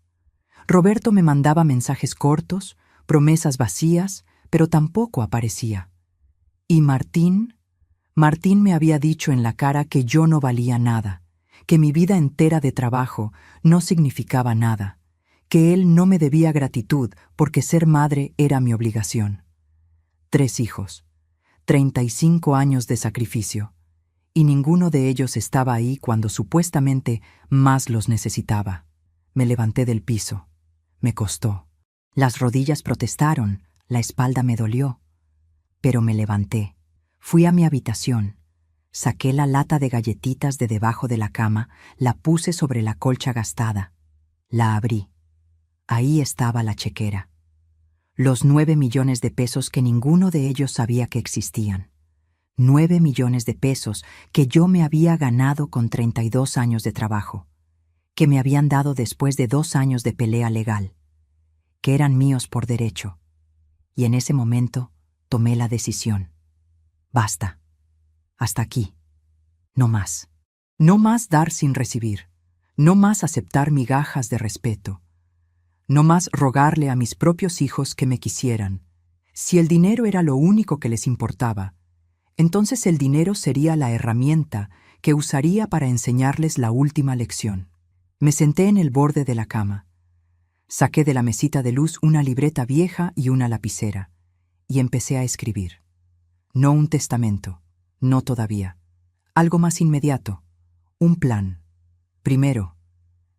Roberto me mandaba mensajes cortos, promesas vacías, pero tampoco aparecía. Y Martín me había dicho en la cara que yo no valía nada, que mi vida entera de trabajo no significaba nada, que él no me debía gratitud porque ser madre era mi obligación. 3 hijos, 35 años de sacrificio, y ninguno de ellos estaba ahí cuando supuestamente más los necesitaba. Me levanté del piso. Me costó. Las rodillas protestaron, la espalda me dolió. Pero me levanté. Fui a mi habitación. Saqué la lata de galletitas de debajo de la cama, la puse sobre la colcha gastada. La abrí. Ahí estaba la chequera. Los 9 millones de pesos que ninguno de ellos sabía que existían. 9 millones de pesos que yo me había ganado con 32 años de trabajo, que me habían dado después de 2 años de pelea legal, que eran míos por derecho. Y en ese momento tomé la decisión. Basta. Hasta aquí. No más. No más dar sin recibir. No más aceptar migajas de respeto. No más rogarle a mis propios hijos que me quisieran. Si el dinero era lo único que les importaba, entonces el dinero sería la herramienta que usaría para enseñarles la última lección. Me senté en el borde de la cama. Saqué de la mesita de luz una libreta vieja y una lapicera, y empecé a escribir. No un testamento, no todavía. Algo más inmediato, un plan. Primero,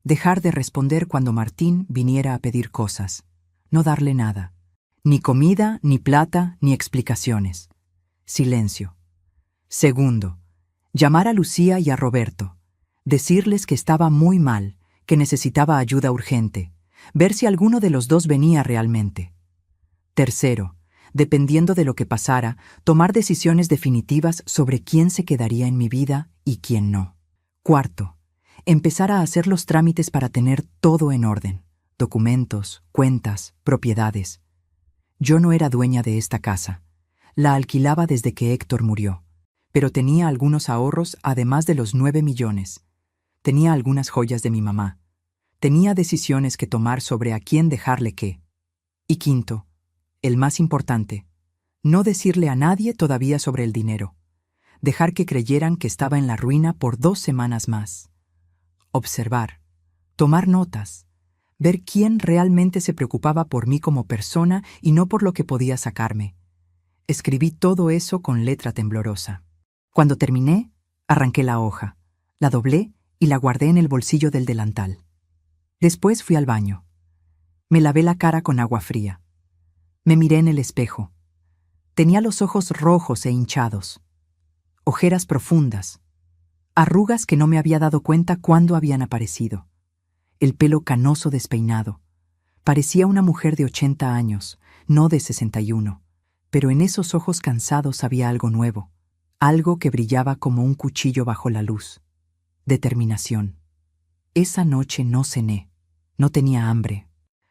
dejar de responder cuando Martín viniera a pedir cosas. No darle nada. Ni comida, ni plata, ni explicaciones. Silencio. Segundo, llamar a Lucía y a Roberto. Decirles que estaba muy mal, que necesitaba ayuda urgente. Ver si alguno de los dos venía realmente. Tercero, dependiendo de lo que pasara, tomar decisiones definitivas sobre quién se quedaría en mi vida y quién no. Cuarto, empezar a hacer los trámites para tener todo en orden. Documentos, cuentas, propiedades. Yo no era dueña de esta casa. La alquilaba desde que Héctor murió, pero tenía algunos ahorros además de los 9 millones. Tenía algunas joyas de mi mamá. Tenía decisiones que tomar sobre a quién dejarle qué. Y quinto, el más importante, no decirle a nadie todavía sobre el dinero. Dejar que creyeran que estaba en la ruina por 2 semanas más. Observar, tomar notas, ver quién realmente se preocupaba por mí como persona y no por lo que podía sacarme. Escribí todo eso con letra temblorosa. Cuando terminé, arranqué la hoja, la doblé y la guardé en el bolsillo del delantal. Después fui al baño. Me lavé la cara con agua fría. Me miré en el espejo. Tenía los ojos rojos e hinchados, ojeras profundas, arrugas que no me había dado cuenta cuándo habían aparecido, el pelo canoso despeinado. Parecía una mujer de 80 años, no de 61, pero en esos ojos cansados había algo nuevo, algo que brillaba como un cuchillo bajo la luz. Determinación. Esa noche no cené, no tenía hambre.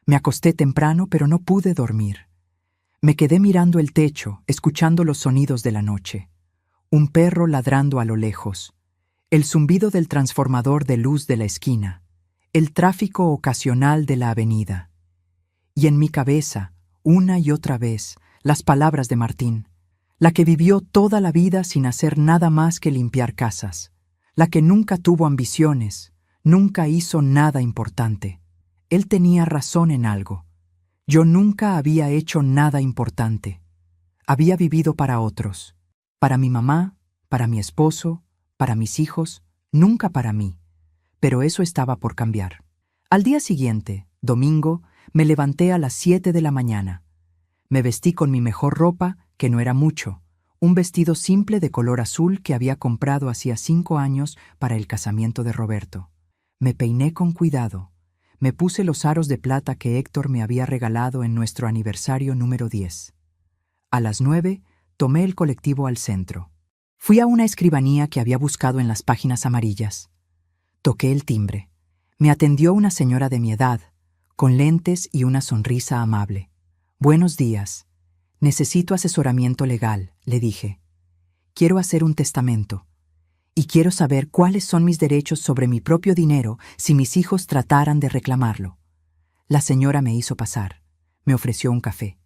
Me acosté temprano, pero no pude dormir. Me quedé mirando el techo, escuchando los sonidos de la noche. Un perro ladrando a lo lejos, el zumbido del transformador de luz de la esquina, el tráfico ocasional de la avenida. Y en mi cabeza, una y otra vez, las palabras de Martín, la que vivió toda la vida sin hacer nada más que limpiar casas, la que nunca tuvo ambiciones, nunca hizo nada importante. Él tenía razón en algo. Yo nunca había hecho nada importante. Había vivido para otros, para mi mamá, para mi esposo, para mis hijos, nunca para mí. Pero eso estaba por cambiar. Al día siguiente, domingo, me levanté a las 7 de la mañana. Me vestí con mi mejor ropa, que no era mucho, un vestido simple de color azul que había comprado hacía 5 años para el casamiento de Roberto. Me peiné con cuidado. Me puse los aros de plata que Héctor me había regalado en nuestro aniversario número 10. A las 9, tomé el colectivo al centro. Fui a una escribanía que había buscado en las páginas amarillas. Toqué el timbre. Me atendió una señora de mi edad, con lentes y una sonrisa amable. «Buenos días. Necesito asesoramiento legal», le dije. «Quiero hacer un testamento. Y quiero saber cuáles son mis derechos sobre mi propio dinero si mis hijos trataran de reclamarlo». La señora me hizo pasar, me ofreció un café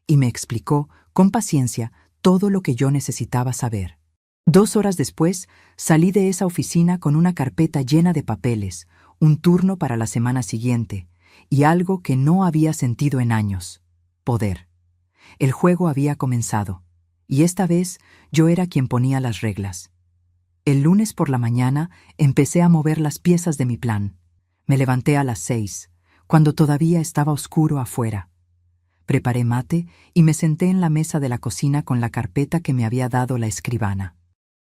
y me explicó, con paciencia, todo lo que yo necesitaba saber. 2 horas después, salí de esa oficina con una carpeta llena de papeles, un turno para la semana siguiente y algo que no había sentido en años: poder. El juego había comenzado, y esta vez yo era quien ponía las reglas. El lunes por la mañana empecé a mover las piezas de mi plan. Me levanté a las 6, cuando todavía estaba oscuro afuera. Preparé mate y me senté en la mesa de la cocina con la carpeta que me había dado la escribana.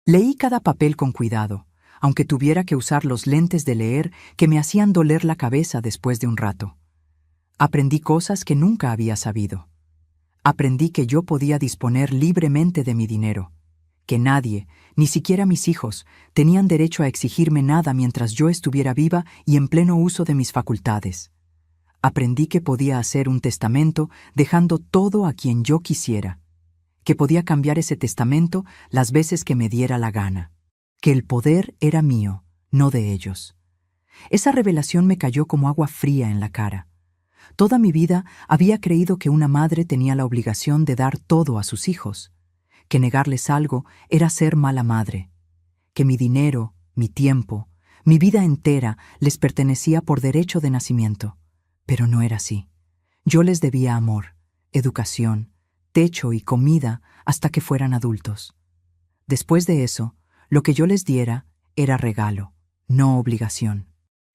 Leí cada papel con cuidado, aunque tuviera que usar los lentes de leer que me hacían doler la cabeza después de un rato. Aprendí cosas que nunca había sabido. Aprendí que yo podía disponer libremente de mi dinero, que nadie, ni siquiera mis hijos, tenían derecho a exigirme nada mientras yo estuviera viva y en pleno uso de mis facultades. Aprendí que podía hacer un testamento dejando todo a quien yo quisiera, que podía cambiar ese testamento las veces que me diera la gana, que el poder era mío, no de ellos. Esa revelación me cayó como agua fría en la cara. Toda mi vida había creído que una madre tenía la obligación de dar todo a sus hijos, que negarles algo era ser mala madre, que mi dinero, mi tiempo, mi vida entera les pertenecía por derecho de nacimiento. Pero no era así. Yo les debía amor, educación, techo y comida hasta que fueran adultos. Después de eso, lo que yo les diera era regalo, no obligación.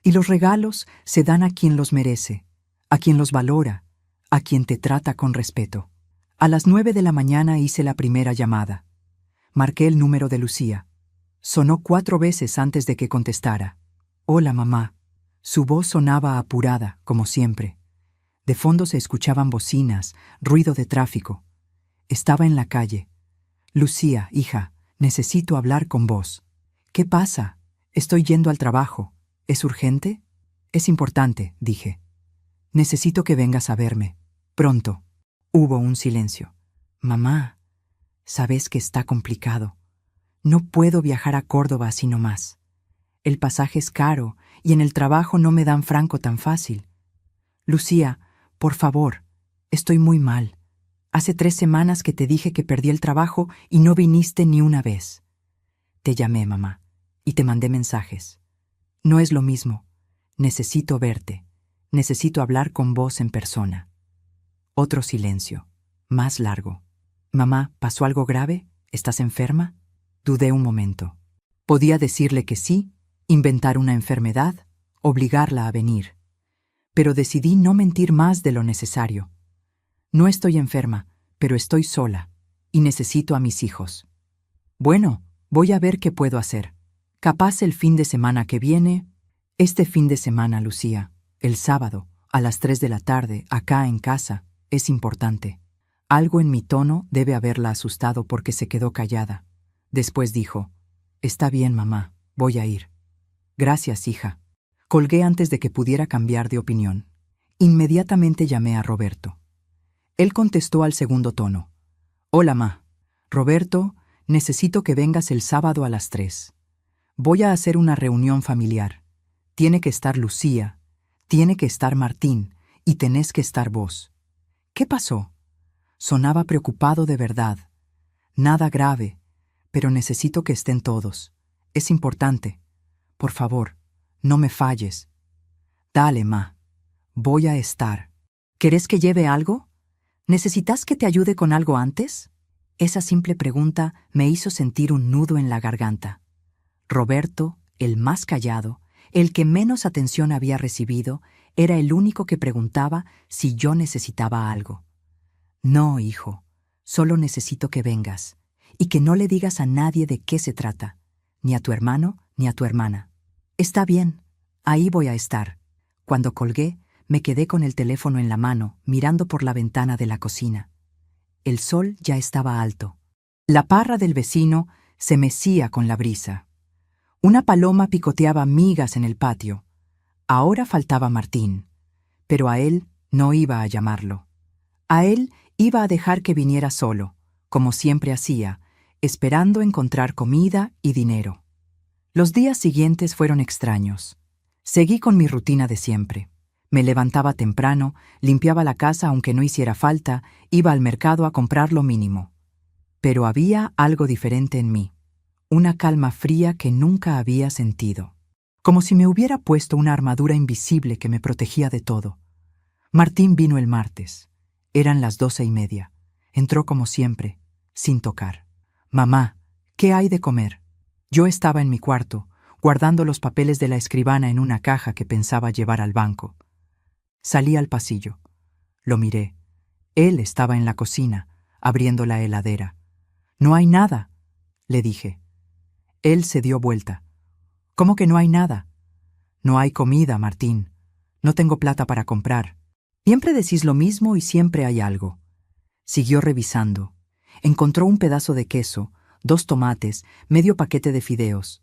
Y los regalos se dan a quien los merece, a quien los valora, a quien te trata con respeto. A las 9 de la mañana hice la primera llamada. Marqué el número de Lucía. Sonó 4 veces antes de que contestara. «Hola, mamá». Su voz sonaba apurada, como siempre. De fondo se escuchaban bocinas, ruido de tráfico. Estaba en la calle. «Lucía, hija, necesito hablar con vos». «¿Qué pasa? Estoy yendo al trabajo. ¿Es urgente?» «Es importante», dije. «Necesito que vengas a verme. Pronto». Hubo un silencio. «Mamá». Sabes que está complicado. No puedo viajar a Córdoba así nomás. El pasaje es caro y en el trabajo no me dan franco tan fácil. Lucía, por favor, estoy muy mal. Hace 3 semanas que te dije que perdí el trabajo y no viniste ni una vez. Te llamé, mamá, y te mandé mensajes. No es lo mismo. Necesito verte. Necesito hablar con vos en persona. Otro silencio, más largo. Mamá, ¿pasó algo grave? ¿Estás enferma? Dudé un momento. Podía decirle que sí, inventar una enfermedad, obligarla a venir. Pero decidí no mentir más de lo necesario. No estoy enferma, pero estoy sola, y necesito a mis hijos. Bueno, voy a ver qué puedo hacer. Capaz el fin de semana que viene. Este fin de semana, Lucía, el sábado, a las 3 de la tarde, acá en casa, es importante. Algo en mi tono debe haberla asustado porque se quedó callada. Después dijo, «Está bien, mamá, voy a ir». «Gracias, hija». Colgué antes de que pudiera cambiar de opinión. Inmediatamente llamé a Roberto. Él contestó al segundo tono. «Hola, ma. Roberto, necesito que vengas el sábado a las 3. Voy a hacer una reunión familiar. Tiene que estar Lucía, tiene que estar Martín y tenés que estar vos». «¿Qué pasó?» Sonaba preocupado de verdad. «Nada grave, pero necesito que estén todos. Es importante. Por favor, no me falles». «Dale, ma. Voy a estar». «¿Querés que lleve algo? ¿Necesitas que te ayude con algo antes?» Esa simple pregunta me hizo sentir un nudo en la garganta. Roberto, el más callado, el que menos atención había recibido, era el único que preguntaba si yo necesitaba algo. «No, hijo, solo necesito que vengas, y que no le digas a nadie de qué se trata, ni a tu hermano ni a tu hermana». «Está bien, ahí voy a estar». Cuando colgué, me quedé con el teléfono en la mano, mirando por la ventana de la cocina. El sol ya estaba alto. La parra del vecino se mecía con la brisa. Una paloma picoteaba migas en el patio. Ahora faltaba Martín, pero a él no iba a llamarlo. A él iba a dejar que viniera solo, como siempre hacía, esperando encontrar comida y dinero. Los días siguientes fueron extraños. Seguí con mi rutina de siempre. Me levantaba temprano, limpiaba la casa aunque no hiciera falta, iba al mercado a comprar lo mínimo. Pero había algo diferente en mí, una calma fría que nunca había sentido, como si me hubiera puesto una armadura invisible que me protegía de todo. Martín vino el martes. Eran las 12:30. Entró como siempre, sin tocar. «Mamá, ¿qué hay de comer?» Yo estaba en mi cuarto, guardando los papeles de la escribana en una caja que pensaba llevar al banco. Salí al pasillo. Lo miré. Él estaba en la cocina, abriendo la heladera. «No hay nada», le dije. Él se dio vuelta. «¿Cómo que no hay nada?» «No hay comida, Martín. No tengo plata para comprar». «Siempre decís lo mismo y siempre hay algo». Siguió revisando. Encontró un pedazo de queso, 2 tomates, medio paquete de fideos.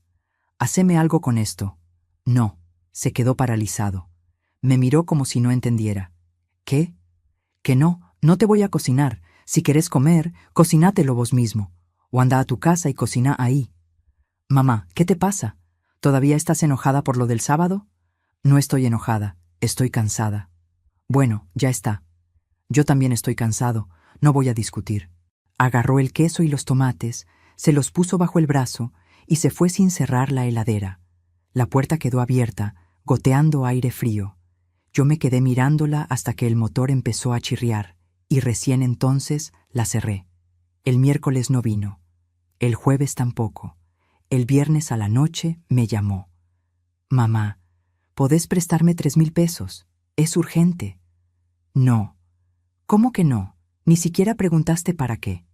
«Haceme algo con esto». «No». Se quedó paralizado. Me miró como si no entendiera. «¿Qué?» «Que no, no te voy a cocinar. Si querés comer, cocinátelo vos mismo. O anda a tu casa y cocina ahí». «Mamá, ¿qué te pasa? ¿Todavía estás enojada por lo del sábado?» «No estoy enojada, estoy cansada». «Bueno, ya está. Yo también estoy cansado, no voy a discutir». Agarró el queso y los tomates, se los puso bajo el brazo y se fue sin cerrar la heladera. La puerta quedó abierta, goteando aire frío. Yo me quedé mirándola hasta que el motor empezó a chirriar, y recién entonces la cerré. El miércoles no vino. El jueves tampoco. El viernes a la noche me llamó. «Mamá, ¿podés prestarme 3,000 pesos? Es urgente». «No». «¿Cómo que no? Ni siquiera preguntaste para qué».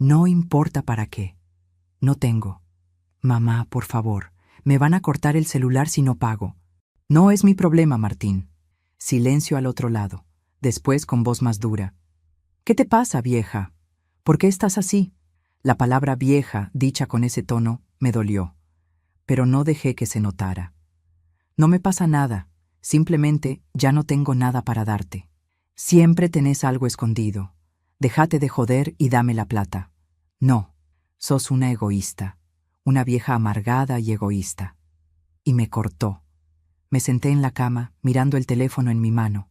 «No importa para qué. No tengo». «Mamá, por favor, me van a cortar el celular si no pago». «No es mi problema, Martín». Silencio al otro lado. Después, con voz más dura. «¿Qué te pasa, vieja? ¿Por qué estás así?» La palabra vieja, dicha con ese tono, me dolió. Pero no dejé que se notara. «No me pasa nada. Simplemente ya no tengo nada para darte. Siempre tenés algo escondido. Déjate de joder y dame la plata». No, sos una egoísta, una vieja amargada y egoísta. Y me cortó. Me senté en la cama, mirando el teléfono en mi mano.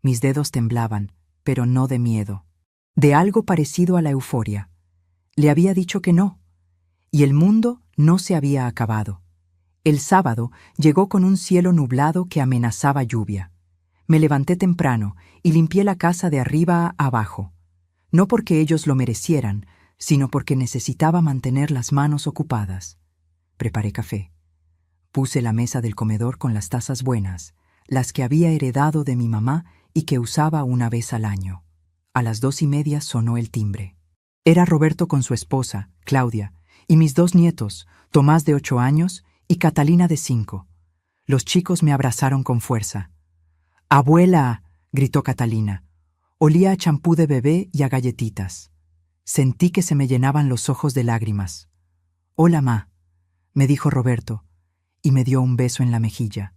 Mis dedos temblaban, pero no de miedo. De algo parecido a la euforia. Le había dicho que no. Y el mundo no se había acabado. El sábado llegó con un cielo nublado que amenazaba lluvia. Me levanté temprano y limpié la casa de arriba a abajo. No porque ellos lo merecieran, sino porque necesitaba mantener las manos ocupadas. Preparé café. Puse la mesa del comedor con las tazas buenas, las que había heredado de mi mamá y que usaba una vez al año. A las 2:30 sonó el timbre. Era Roberto con su esposa, Claudia, y mis 2 nietos, Tomás de 8 años y Catalina de 5. Los chicos me abrazaron con fuerza. «¡Abuela!», gritó Catalina. Olía a champú de bebé y a galletitas. Sentí que se me llenaban los ojos de lágrimas. «Hola, ma», me dijo Roberto, y me dio un beso en la mejilla.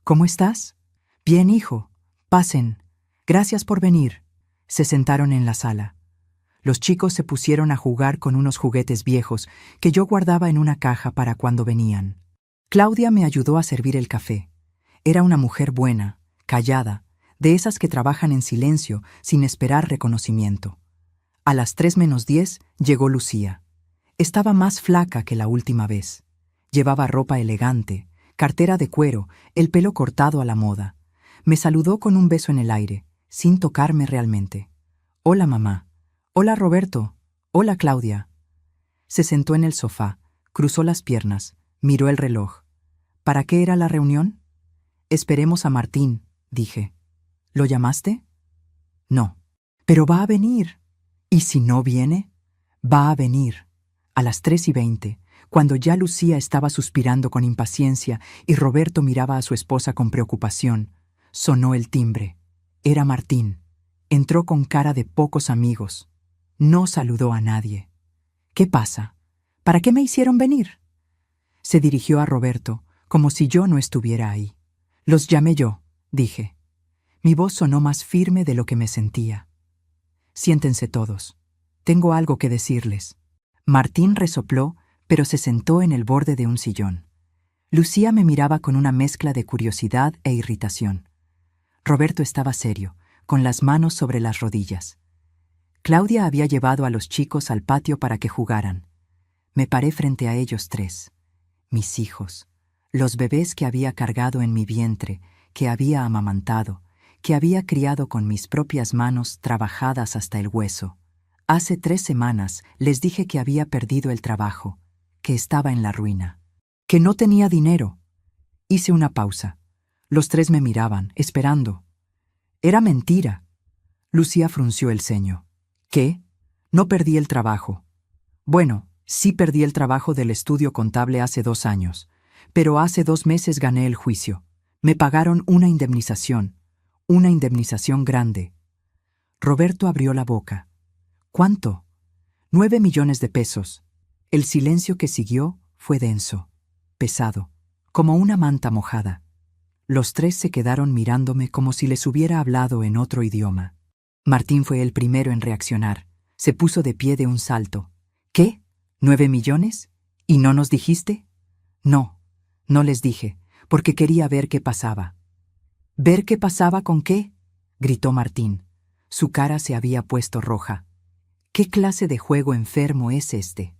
«¿Cómo estás?» «Bien, hijo. Pasen. Gracias por venir». Se sentaron en la sala. Los chicos se pusieron a jugar con unos juguetes viejos que yo guardaba en una caja para cuando venían. Claudia me ayudó a servir el café. Era una mujer buena, callada, de esas que trabajan en silencio sin esperar reconocimiento. A las 3:10 llegó Lucía. Estaba más flaca que la última vez. Llevaba ropa elegante, cartera de cuero, el pelo cortado a la moda. Me saludó con un beso en el aire, sin tocarme realmente. «Hola, mamá». «Hola, Roberto». «Hola, Claudia». Se sentó en el sofá, cruzó las piernas, miró el reloj. ¿Para qué era la reunión? «Esperemos a Martín», dije. «¿Lo llamaste?» «No». «Pero va a venir». «¿Y si no viene?» «Va a venir». A las 3:20, cuando ya Lucía estaba suspirando con impaciencia y Roberto miraba a su esposa con preocupación, sonó el timbre. Era Martín. Entró con cara de pocos amigos. No saludó a nadie. «¿Qué pasa? ¿Para qué me hicieron venir?» Se dirigió a Roberto, como si yo no estuviera ahí. «Los llamé yo», dije. Mi voz sonó más firme de lo que me sentía. «Siéntense todos. Tengo algo que decirles». Martín resopló, pero se sentó en el borde de un sillón. Lucía me miraba con una mezcla de curiosidad e irritación. Roberto estaba serio, con las manos sobre las rodillas. Claudia había llevado a los chicos al patio para que jugaran. Me paré frente a ellos 3. Mis hijos, los bebés que había cargado en mi vientre, que había amamantado, que había criado con mis propias manos trabajadas hasta el hueso. Hace 3 semanas les dije que había perdido el trabajo, que estaba en la ruina, que no tenía dinero. Hice una pausa. Los 3 me miraban, esperando. Era mentira. Lucía frunció el ceño. ¿Qué? No perdí el trabajo. Bueno, sí perdí el trabajo del estudio contable hace 2 años, pero hace 2 meses gané el juicio. Me pagaron una indemnización grande. Roberto abrió la boca. ¿Cuánto? 9 millones de pesos. El silencio que siguió fue denso, pesado, como una manta mojada. Los 3 se quedaron mirándome como si les hubiera hablado en otro idioma. Martín fue el primero en reaccionar. Se puso de pie de un salto. ¿Qué? ¿9 millones? ¿Y no nos dijiste? No, no les dije, porque quería ver qué pasaba. ¿Ver qué pasaba con qué?, gritó Martín. Su cara se había puesto roja. ¿Qué clase de juego enfermo es este?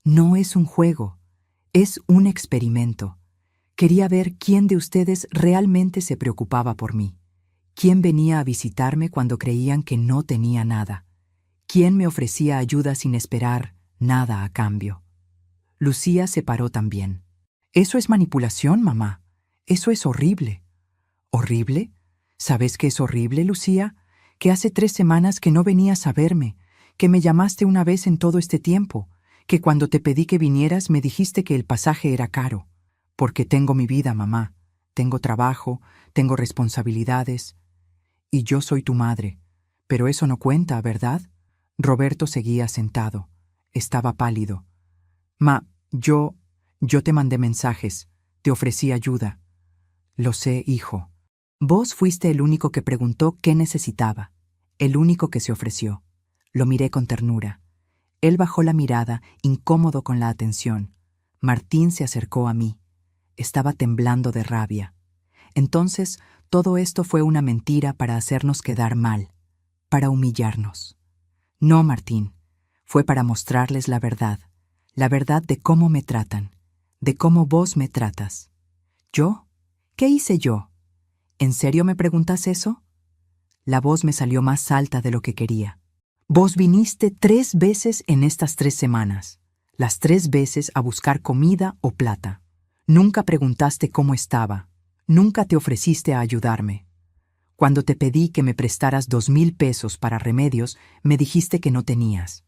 No es un juego, es un experimento. Quería ver quién de ustedes realmente se preocupaba por mí. ¿Quién venía a visitarme cuando creían que no tenía nada? ¿Quién me ofrecía ayuda sin esperar nada a cambio? Lucía se paró también. «Eso es manipulación, mamá. Eso es horrible». ¿Horrible? ¿Sabes qué es horrible, Lucía? Que hace 3 semanas que no venías a verme, que me llamaste una vez en todo este tiempo, que cuando te pedí que vinieras me dijiste que el pasaje era caro. Porque tengo mi vida, mamá. Tengo trabajo, tengo responsabilidades. Y yo soy tu madre. Pero eso no cuenta, ¿verdad? Roberto seguía sentado. Estaba pálido. Yo te mandé mensajes. Te ofrecí ayuda. Lo sé, hijo. Vos fuiste el único que preguntó qué necesitaba. El único que se ofreció. Lo miré con ternura. Él bajó la mirada, incómodo con la atención. Martín se acercó a mí. Estaba temblando de rabia. Entonces, todo esto fue una mentira para hacernos quedar mal, para humillarnos. No, Martín, fue para mostrarles la verdad de cómo me tratan, de cómo vos me tratas. ¿Yo? ¿Qué hice yo? ¿En serio me preguntas eso? La voz me salió más alta de lo que quería. Vos viniste 3 veces en estas 3 semanas, las 3 veces a buscar comida o plata. Nunca preguntaste cómo estaba, nunca te ofreciste a ayudarme. Cuando te pedí que me prestaras 2,000 pesos para remedios, me dijiste que no tenías.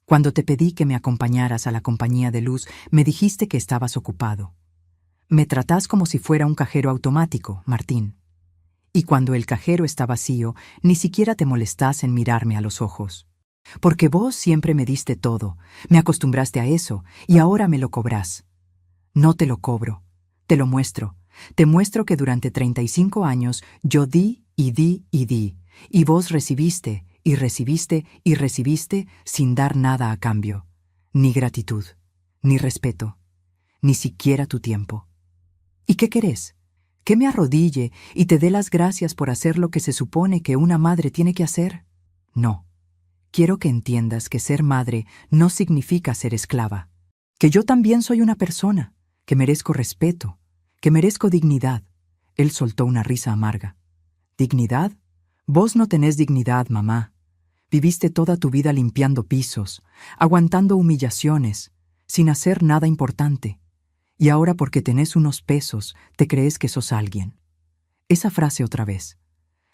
Cuando te pedí que me acompañaras a la compañía de luz, me dijiste que estabas ocupado. Me tratás como si fuera un cajero automático, Martín. Y cuando el cajero está vacío, ni siquiera te molestás en mirarme a los ojos. Porque vos siempre me diste todo, me acostumbraste a eso, y ahora me lo cobrás. No te lo cobro, te lo muestro. Te muestro que durante 35 años yo di y di y di, y vos recibiste, y recibiste, y recibiste sin dar nada a cambio. Ni gratitud, ni respeto, ni siquiera tu tiempo. ¿Y qué querés? ¿Que me arrodille y te dé las gracias por hacer lo que se supone que una madre tiene que hacer? No. Quiero que entiendas que ser madre no significa ser esclava. Que yo también soy una persona, que merezco respeto, que merezco dignidad. Él soltó una risa amarga. ¿Dignidad? Vos no tenés dignidad, mamá. Viviste toda tu vida limpiando pisos, aguantando humillaciones, sin hacer nada importante. Y ahora porque tenés unos pesos, te crees que sos alguien. Esa frase otra vez,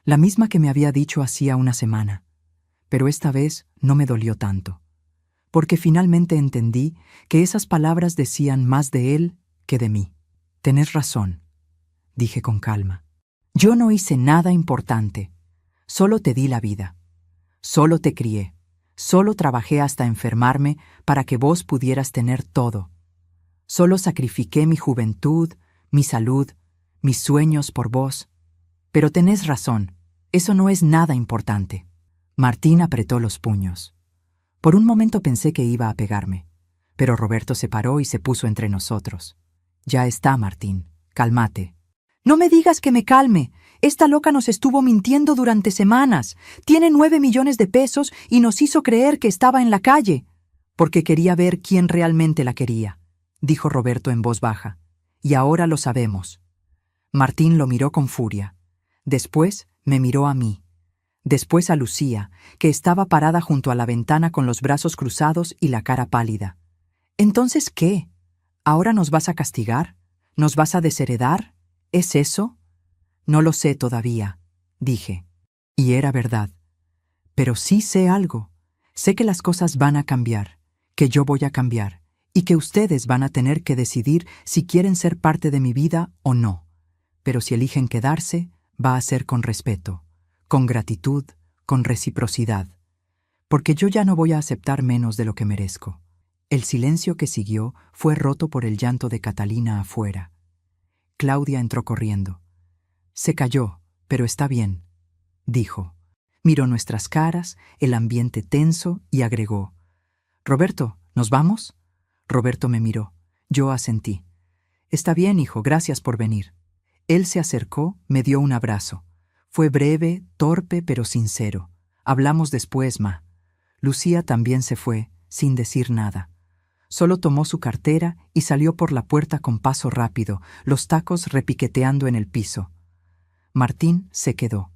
la misma que me había dicho hacía una semana, pero esta vez no me dolió tanto, porque finalmente entendí que esas palabras decían más de él que de mí. Tenés razón, dije con calma. Yo no hice nada importante, solo te di la vida, solo te crié, solo trabajé hasta enfermarme para que vos pudieras tener todo. Solo sacrifiqué mi juventud, mi salud, mis sueños por vos. Pero tenés razón, eso no es nada importante. Martín apretó los puños. Por un momento pensé que iba a pegarme, pero Roberto se paró y se puso entre nosotros. Ya está, Martín, cálmate. No me digas que me calme. Esta loca nos estuvo mintiendo durante semanas. Tiene 9 millones de pesos y nos hizo creer que estaba en la calle. Porque quería ver quién realmente la quería, dijo Roberto en voz baja. Y ahora lo sabemos. Martín lo miró con furia. Después me miró a mí. Después a Lucía, que estaba parada junto a la ventana con los brazos cruzados y la cara pálida. ¿Entonces qué? ¿Ahora nos vas a castigar? ¿Nos vas a desheredar? ¿Es eso? No lo sé todavía, dije. Y era verdad. Pero sí sé algo. Sé que las cosas van a cambiar, que yo voy a cambiar, y que ustedes van a tener que decidir si quieren ser parte de mi vida o no. Pero si eligen quedarse, va a ser con respeto, con gratitud, con reciprocidad. Porque yo ya no voy a aceptar menos de lo que merezco. El silencio que siguió fue roto por el llanto de Catalina afuera. Claudia entró corriendo. Se calló, pero está bien, dijo. Miró nuestras caras, el ambiente tenso y agregó: «Roberto, ¿nos vamos?» Roberto me miró. Yo asentí. «Está bien, hijo, gracias por venir». Él se acercó, me dio un abrazo. Fue breve, torpe, pero sincero. Hablamos después, ma. Lucía también se fue, sin decir nada. Solo tomó su cartera y salió por la puerta con paso rápido, los tacos repiqueteando en el piso. Martín se quedó.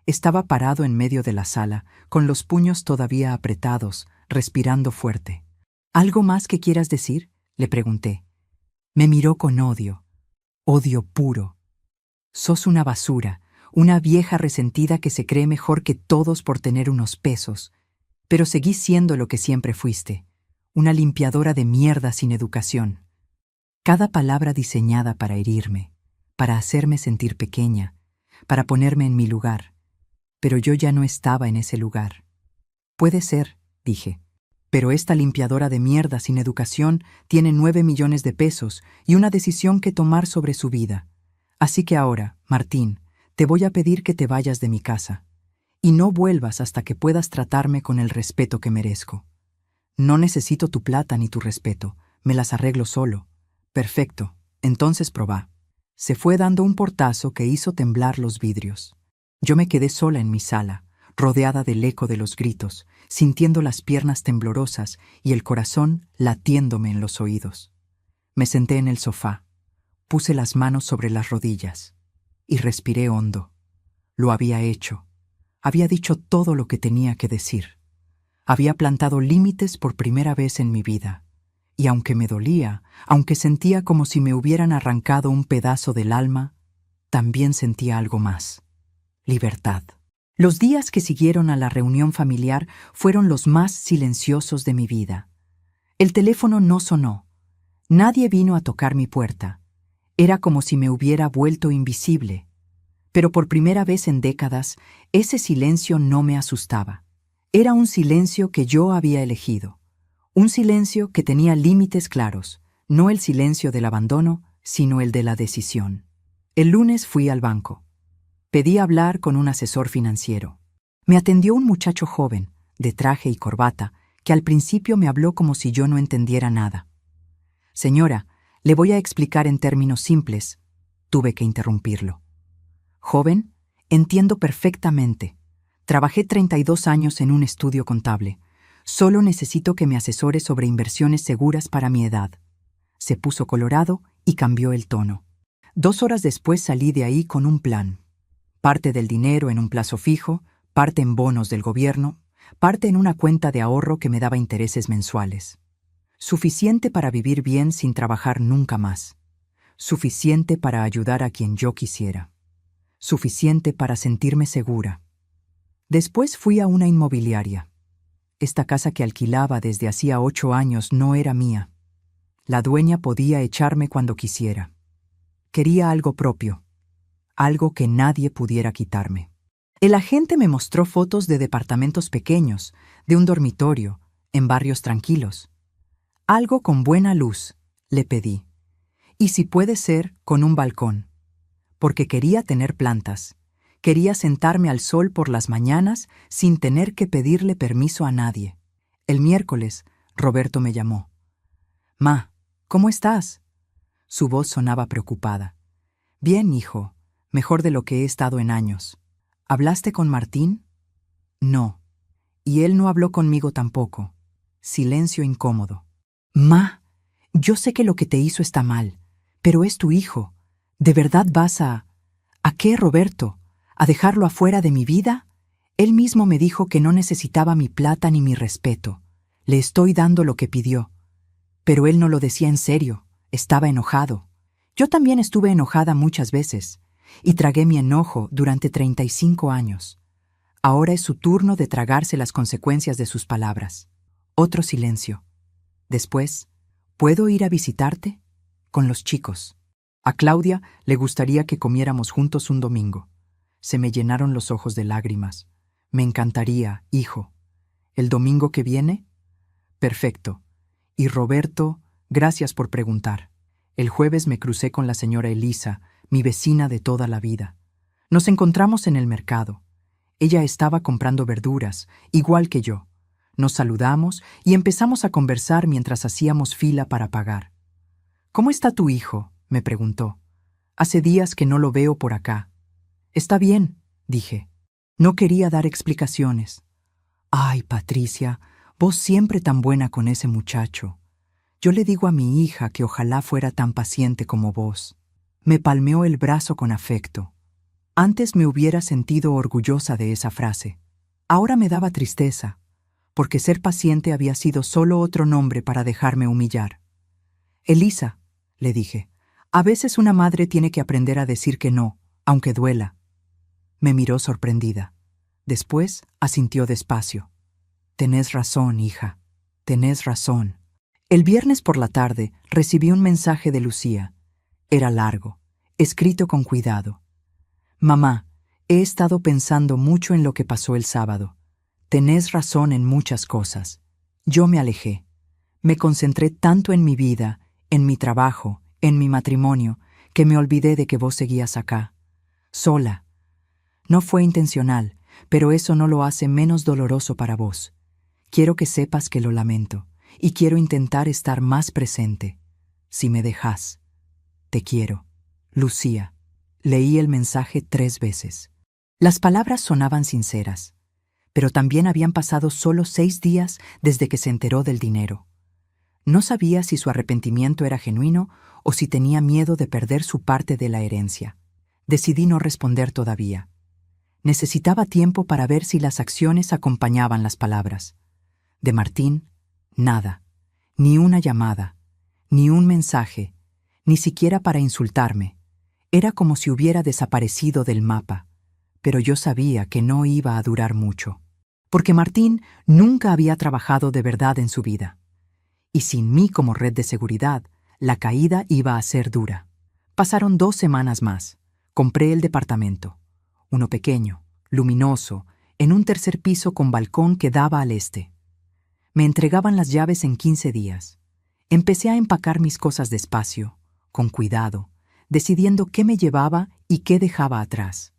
Estaba parado en medio de la sala, con los puños todavía apretados, respirando fuerte. ¿Algo más que quieras decir?, le pregunté. Me miró con odio. Odio puro. Sos una basura, una vieja resentida que se cree mejor que todos por tener unos pesos. Pero seguís siendo lo que siempre fuiste. Una limpiadora de mierda sin educación. Cada palabra diseñada para herirme, para hacerme sentir pequeña, para ponerme en mi lugar. Pero yo ya no estaba en ese lugar. Puede ser, dije, pero esta limpiadora de mierda sin educación tiene 9 millones de pesos y una decisión que tomar sobre su vida. Así que ahora, Martín, te voy a pedir que te vayas de mi casa. Y no vuelvas hasta que puedas tratarme con el respeto que merezco. No necesito tu plata ni tu respeto, me las arreglo solo. Perfecto, entonces probá. Se fue dando un portazo que hizo temblar los vidrios. Yo me quedé sola en mi sala, rodeada del eco de los gritos, sintiendo las piernas temblorosas y el corazón latiéndome en los oídos. Me senté en el sofá, puse las manos sobre las rodillas y respiré hondo. Lo había hecho. Había dicho todo lo que tenía que decir. Había plantado límites por primera vez en mi vida. Y aunque me dolía, aunque sentía como si me hubieran arrancado un pedazo del alma, también sentía algo más: libertad. Los días que siguieron a la reunión familiar fueron los más silenciosos de mi vida. El teléfono no sonó. Nadie vino a tocar mi puerta. Era como si me hubiera vuelto invisible. Pero por primera vez en décadas, ese silencio no me asustaba. Era un silencio que yo había elegido. Un silencio que tenía límites claros, no el silencio del abandono, sino el de la decisión. El lunes fui al banco. Pedí hablar con un asesor financiero. Me atendió un muchacho joven, de traje y corbata, que al principio me habló como si yo no entendiera nada. Señora, le voy a explicar en términos simples. Tuve que interrumpirlo. Joven, entiendo perfectamente. Trabajé 32 años en un estudio contable. Solo necesito que me asesore sobre inversiones seguras para mi edad. Se puso colorado y cambió el tono. 2 horas después salí de ahí con un plan. Parte del dinero en un plazo fijo, parte en bonos del gobierno, parte en una cuenta de ahorro que me daba intereses mensuales. Suficiente para vivir bien sin trabajar nunca más. Suficiente para ayudar a quien yo quisiera. Suficiente para sentirme segura. Después fui a una inmobiliaria. Esta casa que alquilaba desde hacía 8 años no era mía. La dueña podía echarme cuando quisiera. Quería algo propio, algo que nadie pudiera quitarme. El agente me mostró fotos de departamentos pequeños, de un dormitorio, en barrios tranquilos. Algo con buena luz, le pedí. Y si puede ser, con un balcón. Porque quería tener plantas. Quería sentarme al sol por las mañanas sin tener que pedirle permiso a nadie. El miércoles, Roberto me llamó. «Ma, ¿cómo estás?» Su voz sonaba preocupada. «Bien, hijo, mejor de lo que he estado en años. ¿Hablaste con Martín?» «No. Y él no habló conmigo tampoco». Silencio incómodo. «Ma, yo sé que lo que te hizo está mal, pero es tu hijo. ¿De verdad vas a...» «¿A qué, Roberto? ¿A dejarlo afuera de mi vida?» Él mismo me dijo que no necesitaba mi plata ni mi respeto. Le estoy dando lo que pidió. Pero él no lo decía en serio. Estaba enojado. Yo también estuve enojada muchas veces. Y tragué mi enojo durante 35 años. Ahora es su turno de tragarse las consecuencias de sus palabras. Otro silencio. Después, ¿puedo ir a visitarte? Con los chicos. A Claudia le gustaría que comiéramos juntos un domingo. Se me llenaron los ojos de lágrimas. Me encantaría, hijo. ¿El domingo que viene? Perfecto. Y Roberto, gracias por preguntar. El jueves me crucé con la señora Elisa, mi vecina de toda la vida. Nos encontramos en el mercado. Ella estaba comprando verduras, igual que yo. Nos saludamos y empezamos a conversar mientras hacíamos fila para pagar. «¿Cómo está tu hijo?», me preguntó. «Hace días que no lo veo por acá». «Está bien», dije. No quería dar explicaciones. «Ay, Patricia, vos siempre tan buena con ese muchacho. Yo le digo a mi hija que ojalá fuera tan paciente como vos». Me palmeó el brazo con afecto. Antes me hubiera sentido orgullosa de esa frase. Ahora me daba tristeza, porque ser paciente había sido solo otro nombre para dejarme humillar. «Elisa», le dije, «a veces una madre tiene que aprender a decir que no, aunque duela». Me miró sorprendida. Después asintió despacio. «Tenés razón, hija. Tenés razón». El viernes por la tarde recibí un mensaje de Lucía. Era largo, escrito con cuidado. «Mamá, he estado pensando mucho en lo que pasó el sábado. Tenés razón en muchas cosas. Yo me alejé. Me concentré tanto en mi vida, en mi trabajo, en mi matrimonio, que me olvidé de que vos seguías acá. Sola. No fue intencional, pero eso no lo hace menos doloroso para vos. Quiero que sepas que lo lamento. y quiero intentar estar más presente. Si me dejas. Te quiero. Lucía. Leí el mensaje 3 veces. Las palabras sonaban sinceras, pero también habían pasado solo 6 días desde que se enteró del dinero. No sabía si su arrepentimiento era genuino o si tenía miedo de perder su parte de la herencia. Decidí no responder todavía. Necesitaba tiempo para ver si las acciones acompañaban las palabras. De Martín, nada. Ni una llamada, ni un mensaje, ni siquiera para insultarme. Era como si hubiera desaparecido del mapa, pero yo sabía que no iba a durar mucho, porque Martín nunca había trabajado de verdad en su vida. Y sin mí como red de seguridad, la caída iba a ser dura. Pasaron 2 semanas más. Compré el departamento. Uno pequeño, luminoso, en un 3er piso con balcón que daba al este. Me entregaban las llaves en 15 días. Empecé a empacar mis cosas despacio, con cuidado, decidiendo qué me llevaba y qué dejaba atrás.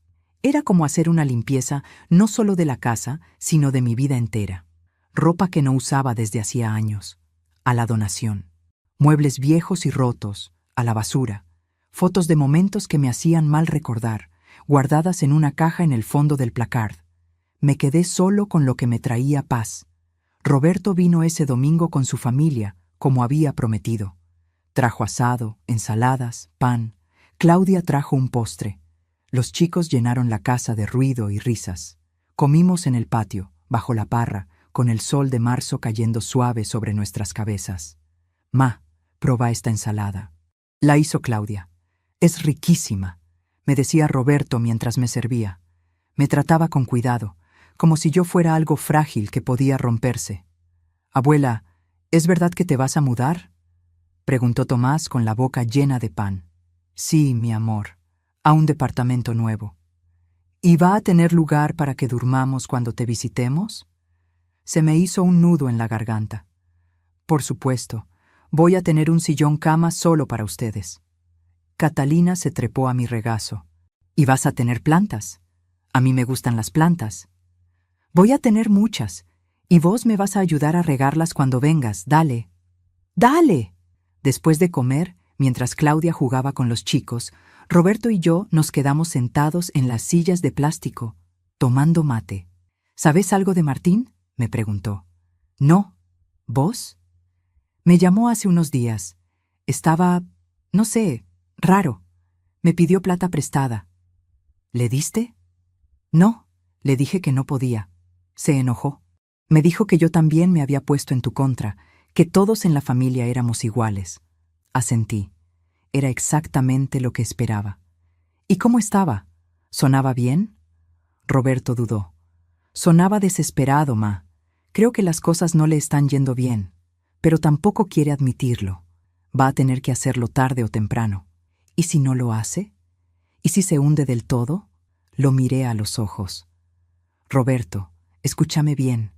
Era como hacer una limpieza no solo de la casa, sino de mi vida entera. Ropa que no usaba desde hacía años, a la donación. Muebles viejos y rotos, a la basura. Fotos de momentos que me hacían mal recordar, guardadas en una caja en el fondo del placard. Me quedé solo con lo que me traía paz. Roberto vino ese domingo con su familia, como había prometido. Trajo asado, ensaladas, pan. Claudia trajo un postre. Los chicos llenaron la casa de ruido y risas. Comimos en el patio, bajo la parra, con el sol de marzo cayendo suave sobre nuestras cabezas. Ma, prueba esta ensalada. La hizo Claudia. Es riquísima, me decía Roberto mientras me servía. Me trataba con cuidado, como si yo fuera algo frágil que podía romperse. Abuela, ¿es verdad que te vas a mudar?, preguntó Tomás con la boca llena de pan. Sí, mi amor, a un departamento nuevo. ¿Y va a tener lugar para que durmamos cuando te visitemos? Se me hizo un nudo en la garganta. Por supuesto, voy a tener un sillón cama solo para ustedes. Catalina se trepó a mi regazo. ¿Y vas a tener plantas? A mí me gustan las plantas. Voy a tener muchas, y vos me vas a ayudar a regarlas cuando vengas. Dale. ¡Dale! Después de comer, mientras Claudia jugaba con los chicos, Roberto y yo nos quedamos sentados en las sillas de plástico, tomando mate. ¿Sabes algo de Martín?, me preguntó. No. ¿Vos? Me llamó hace unos días. Estaba, no sé, raro. Me pidió plata prestada. ¿Le diste? No, le dije que no podía. Se enojó. Me dijo que yo también me había puesto en tu contra, que todos en la familia éramos iguales. Asentí. Era exactamente lo que esperaba. ¿Y cómo estaba? ¿Sonaba bien? Roberto dudó. Sonaba desesperado, ma. Creo que las cosas no le están yendo bien, pero tampoco quiere admitirlo. Va a tener que hacerlo tarde o temprano. ¿Y si no lo hace? ¿Y si se hunde del todo? Lo miré a los ojos. Roberto, escúchame bien.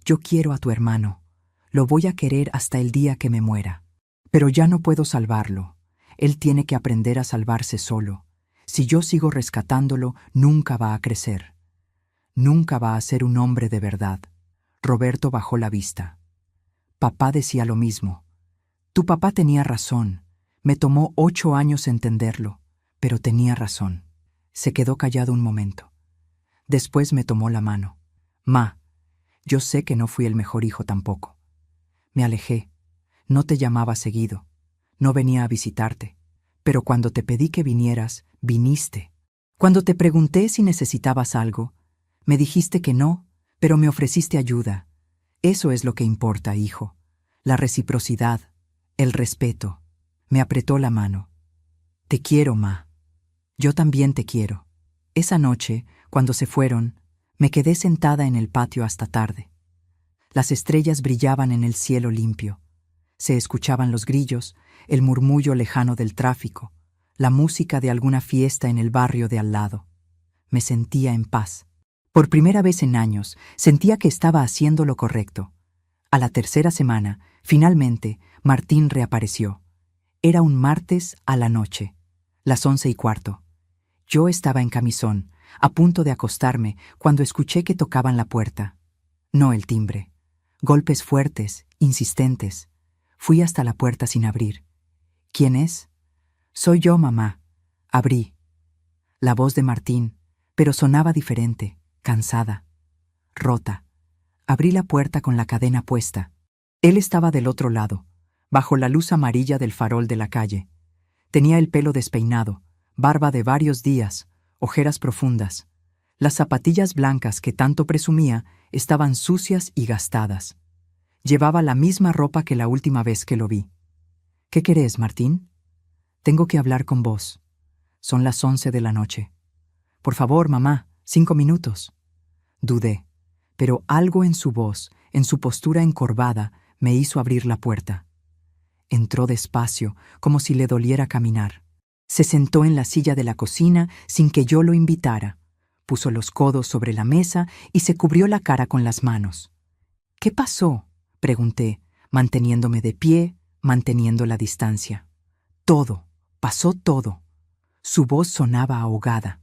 Yo quiero a tu hermano. Lo voy a querer hasta el día que me muera. Pero ya no puedo salvarlo. Él tiene que aprender a salvarse solo. Si yo sigo rescatándolo, nunca va a crecer. Nunca va a ser un hombre de verdad. Roberto bajó la vista. Papá decía lo mismo. Tu papá tenía razón. Me tomó 8 años entenderlo, pero tenía razón. Se quedó callado un momento. Después me tomó la mano. Ma, yo sé que no fui el mejor hijo tampoco. Me alejé. No te llamaba seguido. No venía a visitarte. Pero cuando te pedí que vinieras, viniste. Cuando te pregunté si necesitabas algo, me dijiste que no, pero me ofreciste ayuda. Eso es lo que importa, hijo. La reciprocidad, el respeto. Me apretó la mano. Te quiero, ma. Yo también te quiero. Esa noche, cuando se fueron, me quedé sentada en el patio hasta tarde. Las estrellas brillaban en el cielo limpio. Se escuchaban los grillos, el murmullo lejano del tráfico, la música de alguna fiesta en el barrio de al lado. Me sentía en paz. Por primera vez en años, sentía que estaba haciendo lo correcto. A la 3ª semana, finalmente, Martín reapareció. Era un martes a la noche, las 11:15. Yo estaba en camisón, a punto de acostarme, cuando escuché que tocaban la puerta. No el timbre. Golpes fuertes, insistentes. Fui hasta la puerta sin abrir. ¿Quién es? Soy yo, mamá. Abrí. La voz de Martín, pero sonaba diferente, cansada, rota. Abrí la puerta con la cadena puesta. Él estaba del otro lado, bajo la luz amarilla del farol de la calle. Tenía el pelo despeinado, barba de varios días, ojeras profundas. Las zapatillas blancas que tanto presumía estaban sucias y gastadas. Llevaba la misma ropa que la última vez que lo vi. ¿Qué querés, Martín? Tengo que hablar con vos. Son las 11 de la noche. Por favor, mamá, 5 minutos. Dudé, pero algo en su voz, en su postura encorvada, me hizo abrir la puerta. Entró despacio, como si le doliera caminar. Se sentó en la silla de la cocina sin que yo lo invitara. Puso los codos sobre la mesa y se cubrió la cara con las manos. ¿Qué pasó?, pregunté, manteniéndome de pie, manteniendo la distancia. Todo, pasó todo. Su voz sonaba ahogada.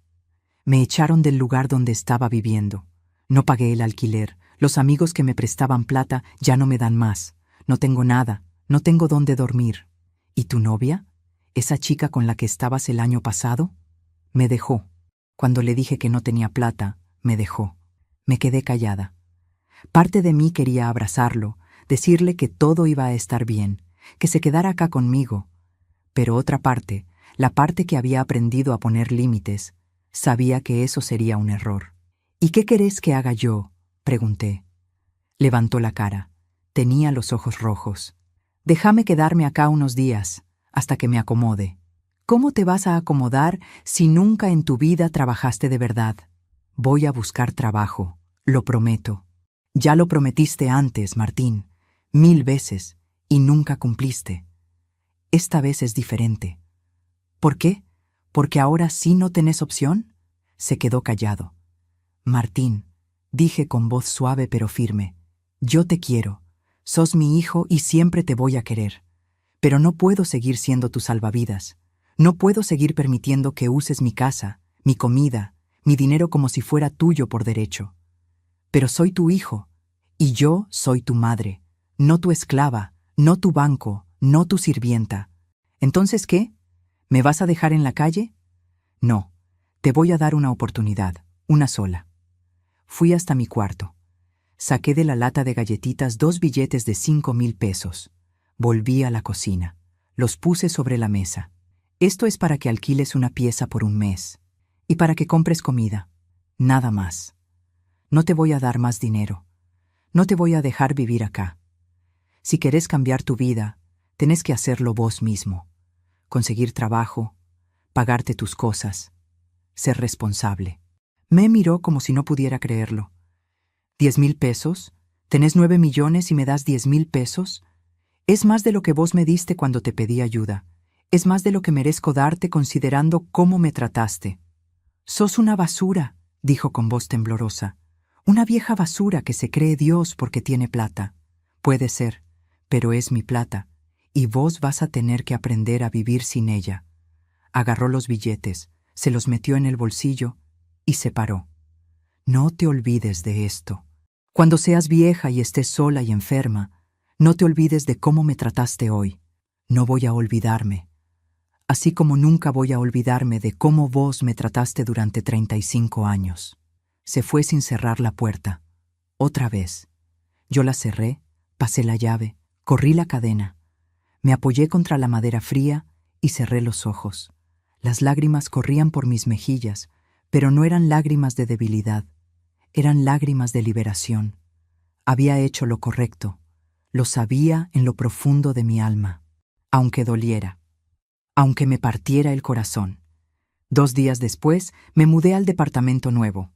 Me echaron del lugar donde estaba viviendo. No pagué el alquiler. Los amigos que me prestaban plata ya no me dan más. No tengo nada. No tengo dónde dormir. ¿Y tu novia? ¿Esa chica con la que estabas el año pasado? Me dejó. Cuando le dije que no tenía plata, me dejó. Me quedé callada. Parte de mí quería abrazarlo, decirle que todo iba a estar bien, que se quedara acá conmigo. Pero otra parte, la parte que había aprendido a poner límites, sabía que eso sería un error. ¿Y qué querés que haga yo?, pregunté. Levantó la cara. Tenía los ojos rojos. Déjame quedarme acá unos días, hasta que me acomode. ¿Cómo te vas a acomodar si nunca en tu vida trabajaste de verdad? Voy a buscar trabajo, lo prometo. Ya lo prometiste antes, Martín, 1000 veces, y nunca cumpliste. Esta vez es diferente. ¿Por qué? ¿Porque ahora sí no tenés opción? Se quedó callado. Martín, dije con voz suave pero firme, yo te quiero. Sos mi hijo y siempre te voy a querer. Pero no puedo seguir siendo tu salvavidas. No puedo seguir permitiendo que uses mi casa, mi comida, mi dinero como si fuera tuyo por derecho. Pero soy tu hijo, y yo soy tu madre, no tu esclava, no tu banco, no tu sirvienta. ¿Entonces qué? ¿Me vas a dejar en la calle? No, te voy a dar una oportunidad, una sola. Fui hasta mi cuarto. Saqué de la lata de galletitas 2 billetes de 5,000 pesos. Volví a la cocina. Los puse sobre la mesa. Esto es para que alquiles una pieza por un mes. Y para que compres comida. Nada más. No te voy a dar más dinero. No te voy a dejar vivir acá. Si querés cambiar tu vida, tenés que hacerlo vos mismo. Conseguir trabajo, pagarte tus cosas, ser responsable. Me miró como si no pudiera creerlo. ¿10,000 pesos? ¿Tenés 9 millones y me das 10,000 pesos? Es más de lo que vos me diste cuando te pedí ayuda. Es más de lo que merezco darte considerando cómo me trataste. Sos una basura, dijo con voz temblorosa. Una vieja basura que se cree Dios porque tiene plata. Puede ser, pero es mi plata, y vos vas a tener que aprender a vivir sin ella. Agarró los billetes, se los metió en el bolsillo y se paró. No te olvides de esto. Cuando seas vieja y estés sola y enferma, no te olvides de cómo me trataste hoy. No voy a olvidarme. Así como nunca voy a olvidarme de cómo vos me trataste durante 35 años. Se fue sin cerrar la puerta. Otra vez. Yo la cerré, pasé la llave, corrí la cadena. Me apoyé contra la madera fría y cerré los ojos. Las lágrimas corrían por mis mejillas, pero no eran lágrimas de debilidad. Eran lágrimas de liberación. Había hecho lo correcto. Lo sabía en lo profundo de mi alma. Aunque doliera. Aunque me partiera el corazón. 2 días después, me mudé al departamento nuevo.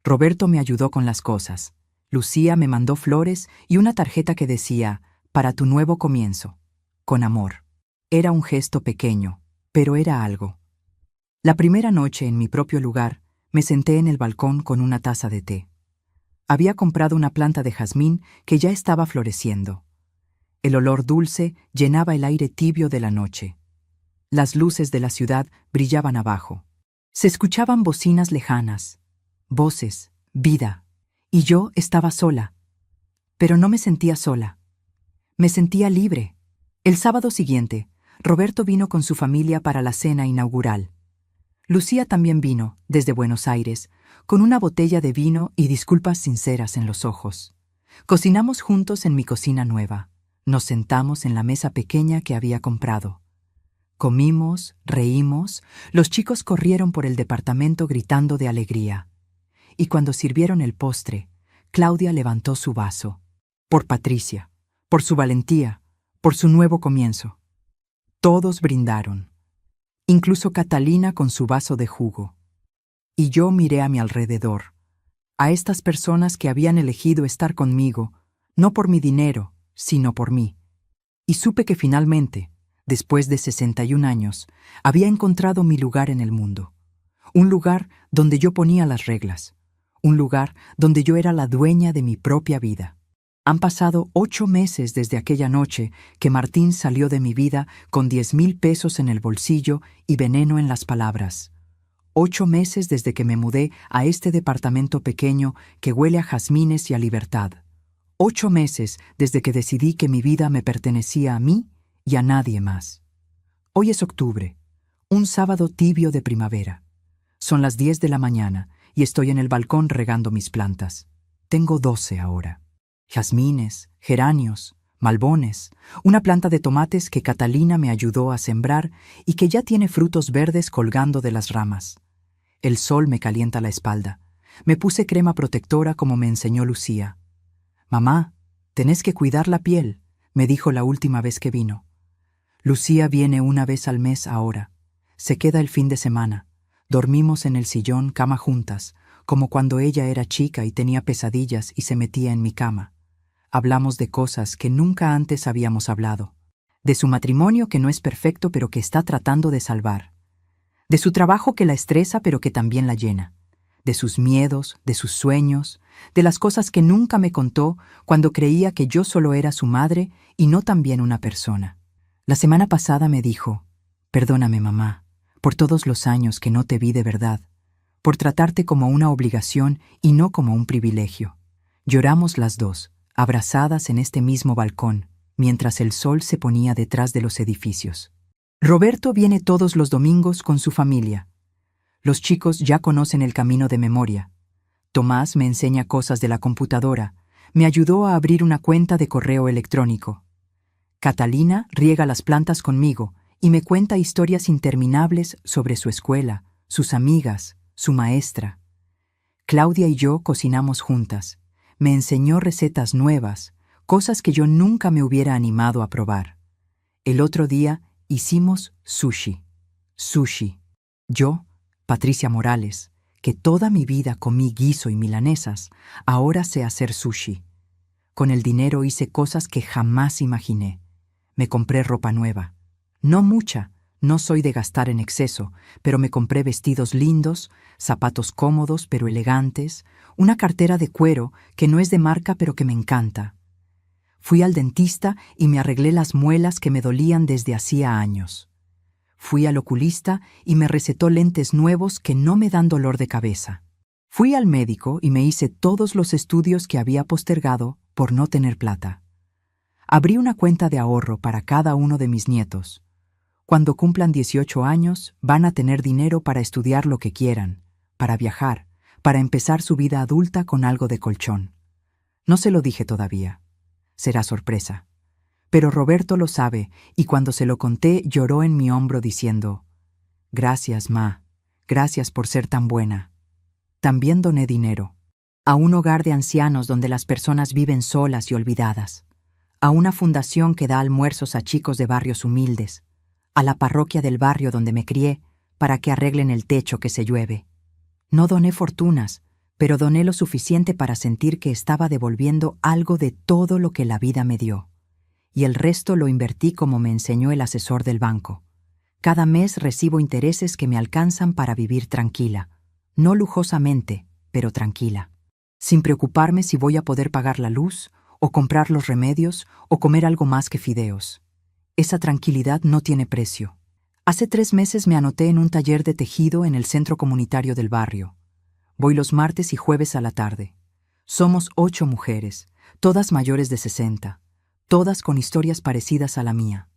Roberto me ayudó con las cosas. Lucía me mandó flores y una tarjeta que decía, para tu nuevo comienzo. Con amor. Era un gesto pequeño, pero era algo. La primera noche en mi propio lugar, me senté en el balcón con una taza de té. Había comprado una planta de jazmín que ya estaba floreciendo. El olor dulce llenaba el aire tibio de la noche. Las luces de la ciudad brillaban abajo. Se escuchaban bocinas lejanas, voces, vida, y yo estaba sola. Pero no me sentía sola. Me sentía libre. El sábado siguiente, Roberto vino con su familia para la cena inaugural. Lucía también vino, desde Buenos Aires, con una botella de vino y disculpas sinceras en los ojos. Cocinamos juntos en mi cocina nueva. Nos sentamos en la mesa pequeña que había comprado. Comimos, reímos, los chicos corrieron por el departamento gritando de alegría. Y cuando sirvieron el postre, Claudia levantó su vaso. Por Patricia, por su valentía, por su nuevo comienzo. Todos brindaron. Incluso Catalina con su vaso de jugo. Y yo miré a mi alrededor, a estas personas que habían elegido estar conmigo, no por mi dinero, sino por mí. Y supe que finalmente, después de 61 años, había encontrado mi lugar en el mundo. Un lugar donde yo ponía las reglas. Un lugar donde yo era la dueña de mi propia vida. Han pasado 8 meses desde aquella noche que Martín salió de mi vida con 10,000 pesos en el bolsillo y veneno en las palabras. 8 meses desde que me mudé a este departamento pequeño que huele a jazmines y a libertad. 8 meses desde que decidí que mi vida me pertenecía a mí y a nadie más. Hoy es octubre, un sábado tibio de primavera. Son las 10 de la mañana y estoy en el balcón regando mis plantas. Tengo 12 ahora. Jazmines, geranios, malbones, una planta de tomates que Catalina me ayudó a sembrar y que ya tiene frutos verdes colgando de las ramas. El sol me calienta la espalda. Me puse crema protectora como me enseñó Lucía. «Mamá, tenés que cuidar la piel», me dijo la última vez que vino. Lucía viene una vez al mes ahora. Se queda el fin de semana. Dormimos en el sillón, cama juntas, como cuando ella era chica y tenía pesadillas y se metía en mi cama. Hablamos de cosas que nunca antes habíamos hablado. De su matrimonio que no es perfecto pero que está tratando de salvar. De su trabajo que la estresa pero que también la llena. De sus miedos, de sus sueños, de las cosas que nunca me contó cuando creía que yo solo era su madre y no también una persona. La semana pasada me dijo: «Perdóname, mamá, por todos los años que no te vi de verdad, por tratarte como una obligación y no como un privilegio». Lloramos las dos, abrazadas en este mismo balcón, mientras el sol se ponía detrás de los edificios. Roberto viene todos los domingos con su familia. Los chicos ya conocen el camino de memoria. Tomás me enseña cosas de la computadora, me ayudó a abrir una cuenta de correo electrónico. Catalina riega las plantas conmigo y me cuenta historias interminables sobre su escuela, sus amigas, su maestra. Claudia y yo cocinamos juntas. Me enseñó recetas nuevas, cosas que yo nunca me hubiera animado a probar. El otro día hicimos sushi. Sushi. Yo, Patricia Morales, que toda mi vida comí guiso y milanesas, ahora sé hacer sushi. Con el dinero hice cosas que jamás imaginé. Me compré ropa nueva. No mucha, no soy de gastar en exceso, pero me compré vestidos lindos, zapatos cómodos pero elegantes, una cartera de cuero que no es de marca pero que me encanta. Fui al dentista y me arreglé las muelas que me dolían desde hacía años. Fui al oculista y me recetó lentes nuevos que no me dan dolor de cabeza. Fui al médico y me hice todos los estudios que había postergado por no tener plata. Abrí una cuenta de ahorro para cada uno de mis nietos. Cuando cumplan 18 años, van a tener dinero para estudiar lo que quieran, para viajar, para empezar su vida adulta con algo de colchón. No se lo dije todavía. Será sorpresa. Pero Roberto lo sabe y cuando se lo conté lloró en mi hombro diciendo: «Gracias, ma. Gracias por ser tan buena». También doné dinero. A un hogar de ancianos donde las personas viven solas y olvidadas. A una fundación que da almuerzos a chicos de barrios humildes. A la parroquia del barrio donde me crié para que arreglen el techo que se llueve. No doné fortunas, pero doné lo suficiente para sentir que estaba devolviendo algo de todo lo que la vida me dio. Y el resto lo invertí como me enseñó el asesor del banco. Cada mes recibo intereses que me alcanzan para vivir tranquila. No lujosamente, pero tranquila. Sin preocuparme si voy a poder pagar la luz, o comprar los remedios, o comer algo más que fideos. Esa tranquilidad no tiene precio. Hace 3 meses me anoté en un taller de tejido en el centro comunitario del barrio. Voy los martes y jueves a la tarde. Somos 8 mujeres, todas mayores de 60, todas con historias parecidas a la mía.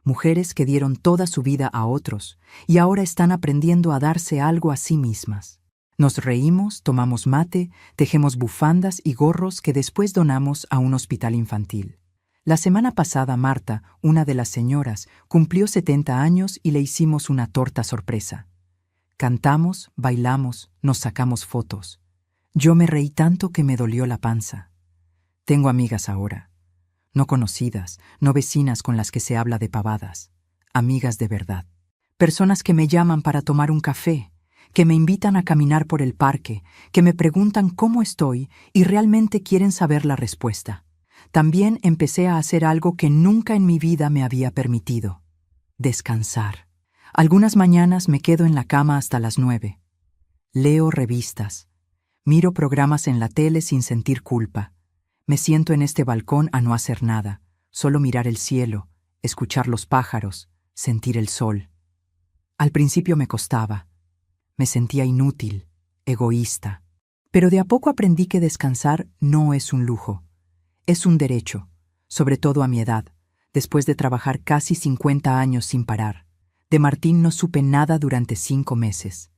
Mujeres que dieron toda su vida a otros y ahora están aprendiendo a darse algo a sí mismas. Nos reímos, tomamos mate, tejemos bufandas y gorros que después donamos a un hospital infantil. La semana pasada Marta, una de las señoras, cumplió 70 años y le hicimos una torta sorpresa. Cantamos, bailamos, nos sacamos fotos. Yo me reí tanto que me dolió la panza. Tengo amigas ahora. No conocidas, no vecinas con las que se habla de pavadas. Amigas de verdad. Personas que me llaman para tomar un café, que me invitan a caminar por el parque, que me preguntan cómo estoy y realmente quieren saber la respuesta. También empecé a hacer algo que nunca en mi vida me había permitido: descansar. Algunas mañanas me quedo en la cama hasta las 9. Leo revistas. Miro programas en la tele sin sentir culpa. Me siento en este balcón a no hacer nada, solo mirar el cielo, escuchar los pájaros, sentir el sol. Al principio me costaba. Me sentía inútil, egoísta. Pero de a poco aprendí que descansar no es un lujo. Es un derecho, sobre todo a mi edad, después de trabajar casi 50 años sin parar. De Martín no supe nada durante 5 meses.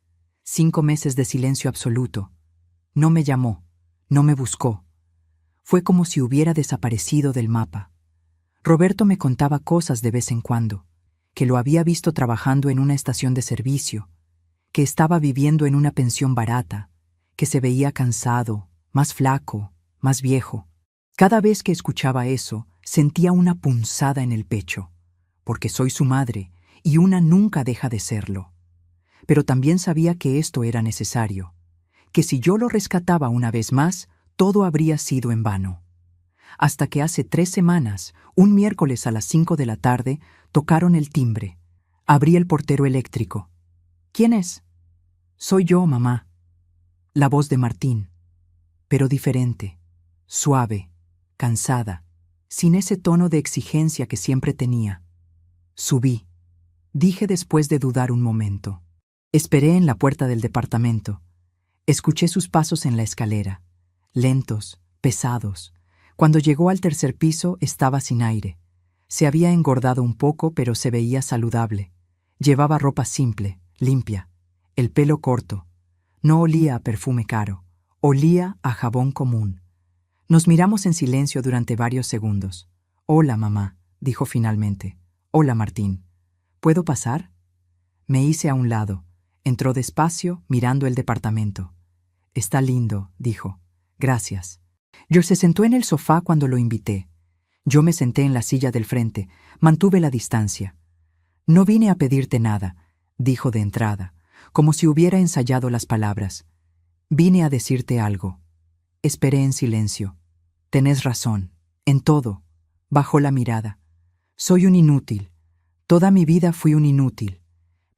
5 meses de silencio absoluto. No me llamó, no me buscó. Fue como si hubiera desaparecido del mapa. Roberto me contaba cosas de vez en cuando, que lo había visto trabajando en una estación de servicio, que estaba viviendo en una pensión barata, que se veía cansado, más flaco, más viejo. Cada vez que escuchaba eso, sentía una punzada en el pecho, porque soy su madre y una nunca deja de serlo. Pero también sabía que esto era necesario, que si yo lo rescataba una vez más, todo habría sido en vano. Hasta que hace 3 semanas, un miércoles a las 5 de la tarde, tocaron el timbre. Abrí el portero eléctrico. ¿Quién es? Soy yo, mamá. La voz de Martín, pero diferente, suave, cansada, sin ese tono de exigencia que siempre tenía. Subí, dije después de dudar un momento. Esperé en la puerta del departamento. Escuché sus pasos en la escalera. Lentos, pesados. Cuando llegó al 3er piso estaba sin aire. Se había engordado un poco, pero se veía saludable. Llevaba ropa simple, limpia, el pelo corto. No olía a perfume caro, olía a jabón común. Nos miramos en silencio durante varios segundos. «Hola, mamá», dijo finalmente. «Hola, Martín. ¿Puedo pasar?» Me hice a un lado. Entró despacio, mirando el departamento. «Está lindo», dijo. «Gracias». George se sentó en el sofá cuando lo invité. Yo me senté en la silla del frente, mantuve la distancia. «No vine a pedirte nada», dijo de entrada, como si hubiera ensayado las palabras. «Vine a decirte algo». Esperé en silencio. «Tenés razón, en todo», bajó la mirada. «Soy un inútil. Toda mi vida fui un inútil.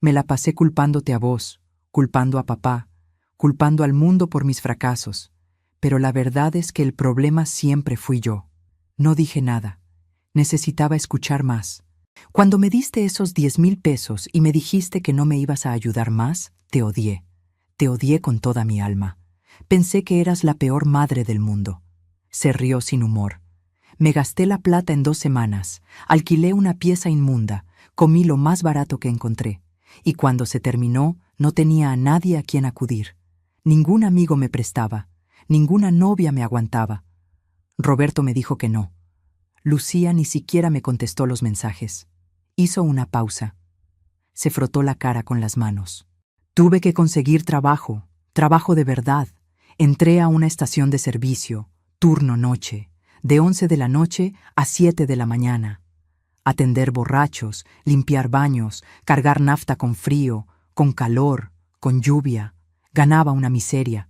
Me la pasé culpándote a vos, culpando a papá, culpando al mundo por mis fracasos. Pero la verdad es que el problema siempre fui yo». No dije nada. Necesitaba escuchar más. «Cuando me diste esos 10,000 pesos y me dijiste que no me ibas a ayudar más, te odié. Te odié con toda mi alma. Pensé que eras la peor madre del mundo». Se rió sin humor. «Me gasté la plata en 2 semanas, alquilé una pieza inmunda, comí lo más barato que encontré, y cuando se terminó no tenía a nadie a quien acudir. Ningún amigo me prestaba, ninguna novia me aguantaba. Roberto me dijo que no. Lucía ni siquiera me contestó los mensajes. Hizo una pausa. Se frotó la cara con las manos. Tuve que conseguir trabajo, trabajo de verdad. Entré a una estación de servicio, turno noche, de 11 de la noche a 7 de la mañana. Atender borrachos, limpiar baños, cargar nafta con frío, con calor, con lluvia. Ganaba una miseria,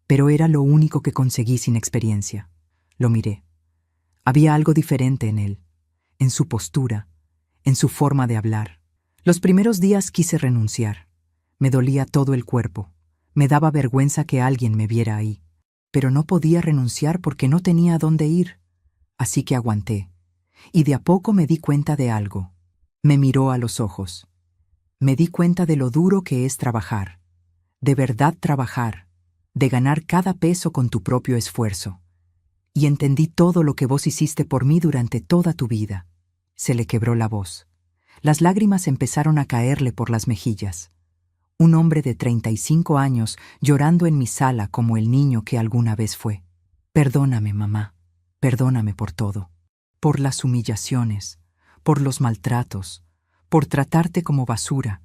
pero era lo único que conseguí sin experiencia. Lo miré. Había algo diferente en él, en su postura, en su forma de hablar. Los primeros días quise renunciar. Me dolía todo el cuerpo. Me daba vergüenza que alguien me viera ahí. Pero no podía renunciar porque no tenía a dónde ir. Así que aguanté. Y de a poco me di cuenta de algo. Me miró a los ojos. Me di cuenta de lo duro que es trabajar. De verdad trabajar. De ganar cada peso con tu propio esfuerzo. y entendí todo lo que vos hiciste por mí durante toda tu vida. Se le quebró la voz. Las lágrimas empezaron a caerle por las mejillas. Un hombre de 35 años llorando en mi sala como el niño que alguna vez fue. Perdóname, mamá. Perdóname por todo. Por las humillaciones, por los maltratos, por tratarte como basura,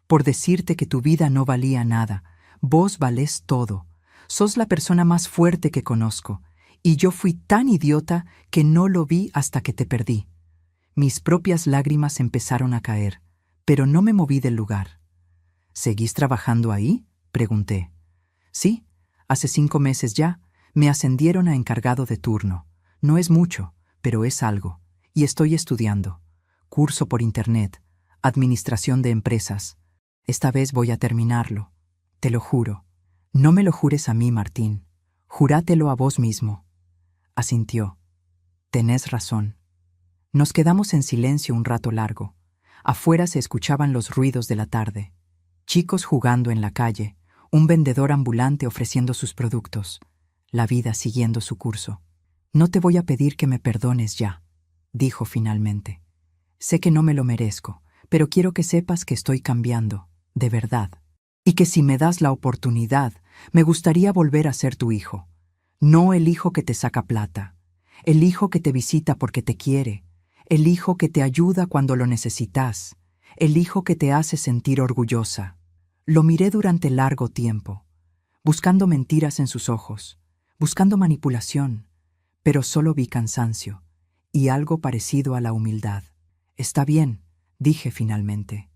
por decirte que tu vida no valía nada. Vos valés todo. Sos la persona más fuerte que conozco, y yo fui tan idiota que no lo vi hasta que te perdí. Mis propias lágrimas empezaron a caer, pero no me moví del lugar. ¿Seguís trabajando ahí?, pregunté. Sí, hace 5 meses ya. Me ascendieron a encargado de turno. No es mucho, pero es algo. Y estoy estudiando. Curso por internet, administración de empresas. Esta vez voy a terminarlo. Te lo juro. No me lo jures a mí, Martín. Jurátelo a vos mismo. Asintió. Tenés razón. Nos quedamos en silencio un rato largo. Afuera se escuchaban los ruidos de la tarde. Chicos jugando en la calle, un vendedor ambulante ofreciendo sus productos. La vida siguiendo su curso. No te voy a pedir que me perdones ya, dijo finalmente. Sé que no me lo merezco, pero quiero que sepas que estoy cambiando, de verdad. Y que si me das la oportunidad, me gustaría volver a ser tu hijo. No el hijo que te saca plata, el hijo que te visita porque te quiere, el hijo que te ayuda cuando lo necesitas, el hijo que te hace sentir orgullosa. Lo miré durante largo tiempo, buscando mentiras en sus ojos, buscando manipulación, pero solo vi cansancio y algo parecido a la humildad. Está bien, dije finalmente,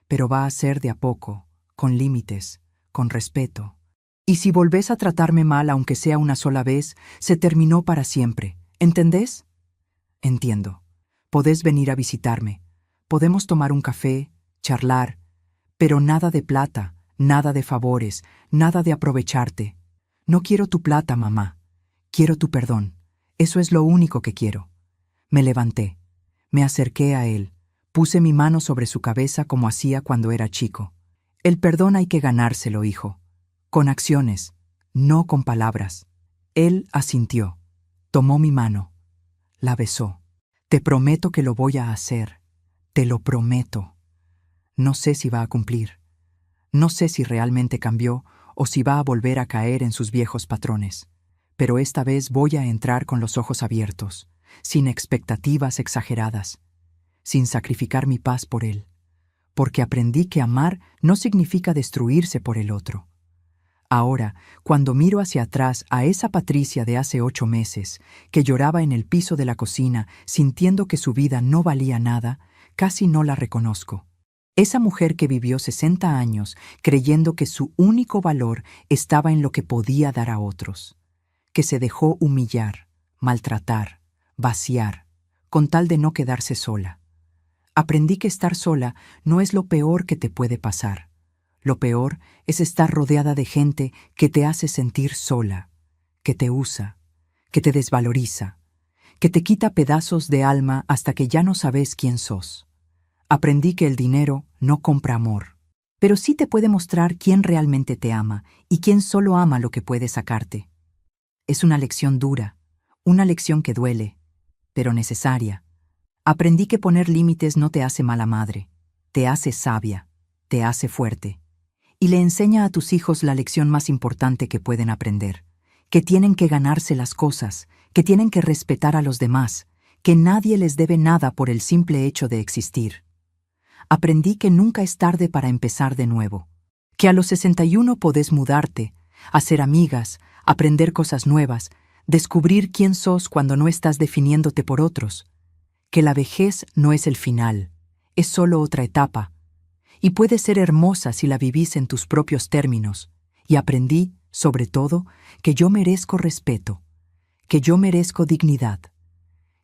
pero va a ser de a poco, con límites, con respeto. Y si volvés a tratarme mal, aunque sea una sola vez, se terminó para siempre. ¿Entendés? Entiendo. Podés venir a visitarme. Podemos tomar un café, charlar, pero nada de plata, nada de favores, nada de aprovecharte. No quiero tu plata, mamá. Quiero tu perdón. Eso es lo único que quiero. Me levanté. Me acerqué a él. Puse mi mano sobre su cabeza como hacía cuando era chico. El perdón hay que ganárselo, hijo. Con acciones, no con palabras. Él asintió. Tomó mi mano. La besó. Te prometo que lo voy a hacer. Te lo prometo. No sé si va a cumplir. No sé si realmente cambió o si va a volver a caer en sus viejos patrones. Pero esta vez voy a entrar con los ojos abiertos, sin expectativas exageradas, sin sacrificar mi paz por él, porque aprendí que amar no significa destruirse por el otro. Ahora, cuando miro hacia atrás a esa Patricia de hace 8 meses, que lloraba en el piso de la cocina sintiendo que su vida no valía nada, casi no la reconozco. Esa mujer que vivió 60 años creyendo que su único valor estaba en lo que podía dar a otros, que se dejó humillar, maltratar, vaciar, con tal de no quedarse sola. Aprendí que estar sola no es lo peor que te puede pasar. Lo peor es estar rodeada de gente que te hace sentir sola, que te usa, que te desvaloriza, que te quita pedazos de alma hasta que ya no sabes quién sos. Aprendí que el dinero no compra amor, pero sí te puede mostrar quién realmente te ama y quién solo ama lo que puede sacarte. Es una lección dura, una lección que duele, pero necesaria. Aprendí que poner límites no te hace mala madre, te hace sabia, te hace fuerte. Y le enseña a tus hijos la lección más importante que pueden aprender, que tienen que ganarse las cosas, que tienen que respetar a los demás, que nadie les debe nada por el simple hecho de existir. Aprendí que nunca es tarde para empezar de nuevo, que a los 61 podés mudarte, hacer amigas, aprender cosas nuevas, descubrir quién sos cuando no estás definiéndote por otros, que la vejez no es el final, es solo otra etapa, y puede ser hermosa si la vivís en tus propios términos. Y aprendí, sobre todo, que yo merezco respeto, que yo merezco dignidad,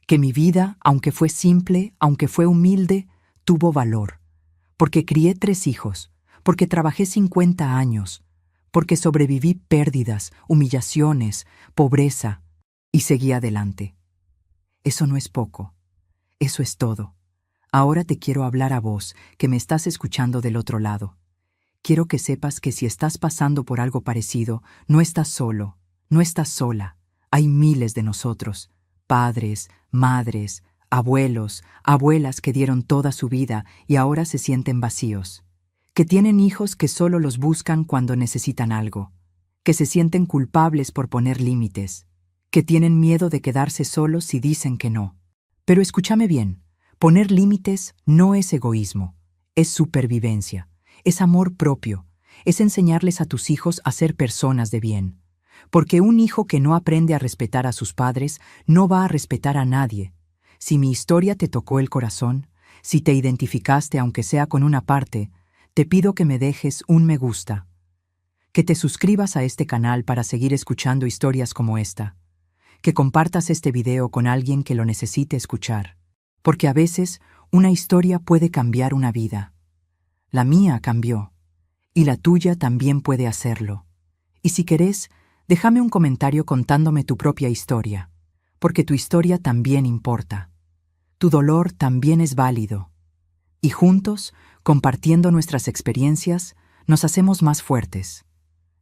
que mi vida, aunque fue simple, aunque fue humilde, tuvo valor, porque crié 3 hijos, porque trabajé 50 años, porque sobreviví pérdidas, humillaciones, pobreza, y seguí adelante. Eso no es poco, eso es todo. Ahora te quiero hablar a vos, que me estás escuchando del otro lado. Quiero que sepas que si estás pasando por algo parecido, no estás solo, no estás sola. Hay miles de nosotros, padres, madres, abuelos, abuelas que dieron toda su vida y ahora se sienten vacíos, que tienen hijos que solo los buscan cuando necesitan algo, que se sienten culpables por poner límites, que tienen miedo de quedarse solos si dicen que no. Pero escúchame bien, poner límites no es egoísmo, es supervivencia, es amor propio, es enseñarles a tus hijos a ser personas de bien. Porque un hijo que no aprende a respetar a sus padres no va a respetar a nadie. Si mi historia te tocó el corazón, si te identificaste aunque sea con una parte, te pido que me dejes un me gusta, que te suscribas a este canal para seguir escuchando historias como esta, que compartas este video con alguien que lo necesite escuchar, porque a veces una historia puede cambiar una vida. La mía cambió, y la tuya también puede hacerlo. Y si querés, déjame un comentario contándome tu propia historia, porque tu historia también importa. Tu dolor también es válido. Y juntos, compartiendo nuestras experiencias, nos hacemos más fuertes.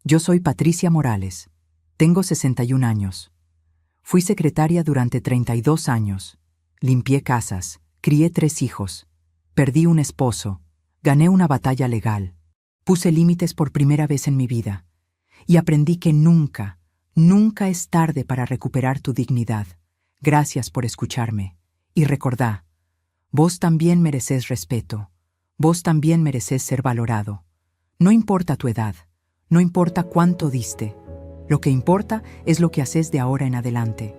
Yo soy Patricia Morales. Tengo 61 años. Fui secretaria durante 32 años. Limpié casas, crié 3 hijos. Perdí un esposo. Gané una batalla legal. Puse límites por primera vez en mi vida. Y aprendí que nunca, nunca es tarde para recuperar tu dignidad. Gracias por escucharme. Y recordá, vos también mereces respeto. Vos también mereces ser valorado. No importa tu edad, no importa cuánto diste. Lo que importa es lo que haces de ahora en adelante.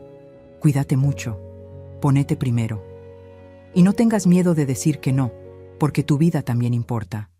Cuídate mucho. Ponete primero. Y no tengas miedo de decir que no, porque tu vida también importa.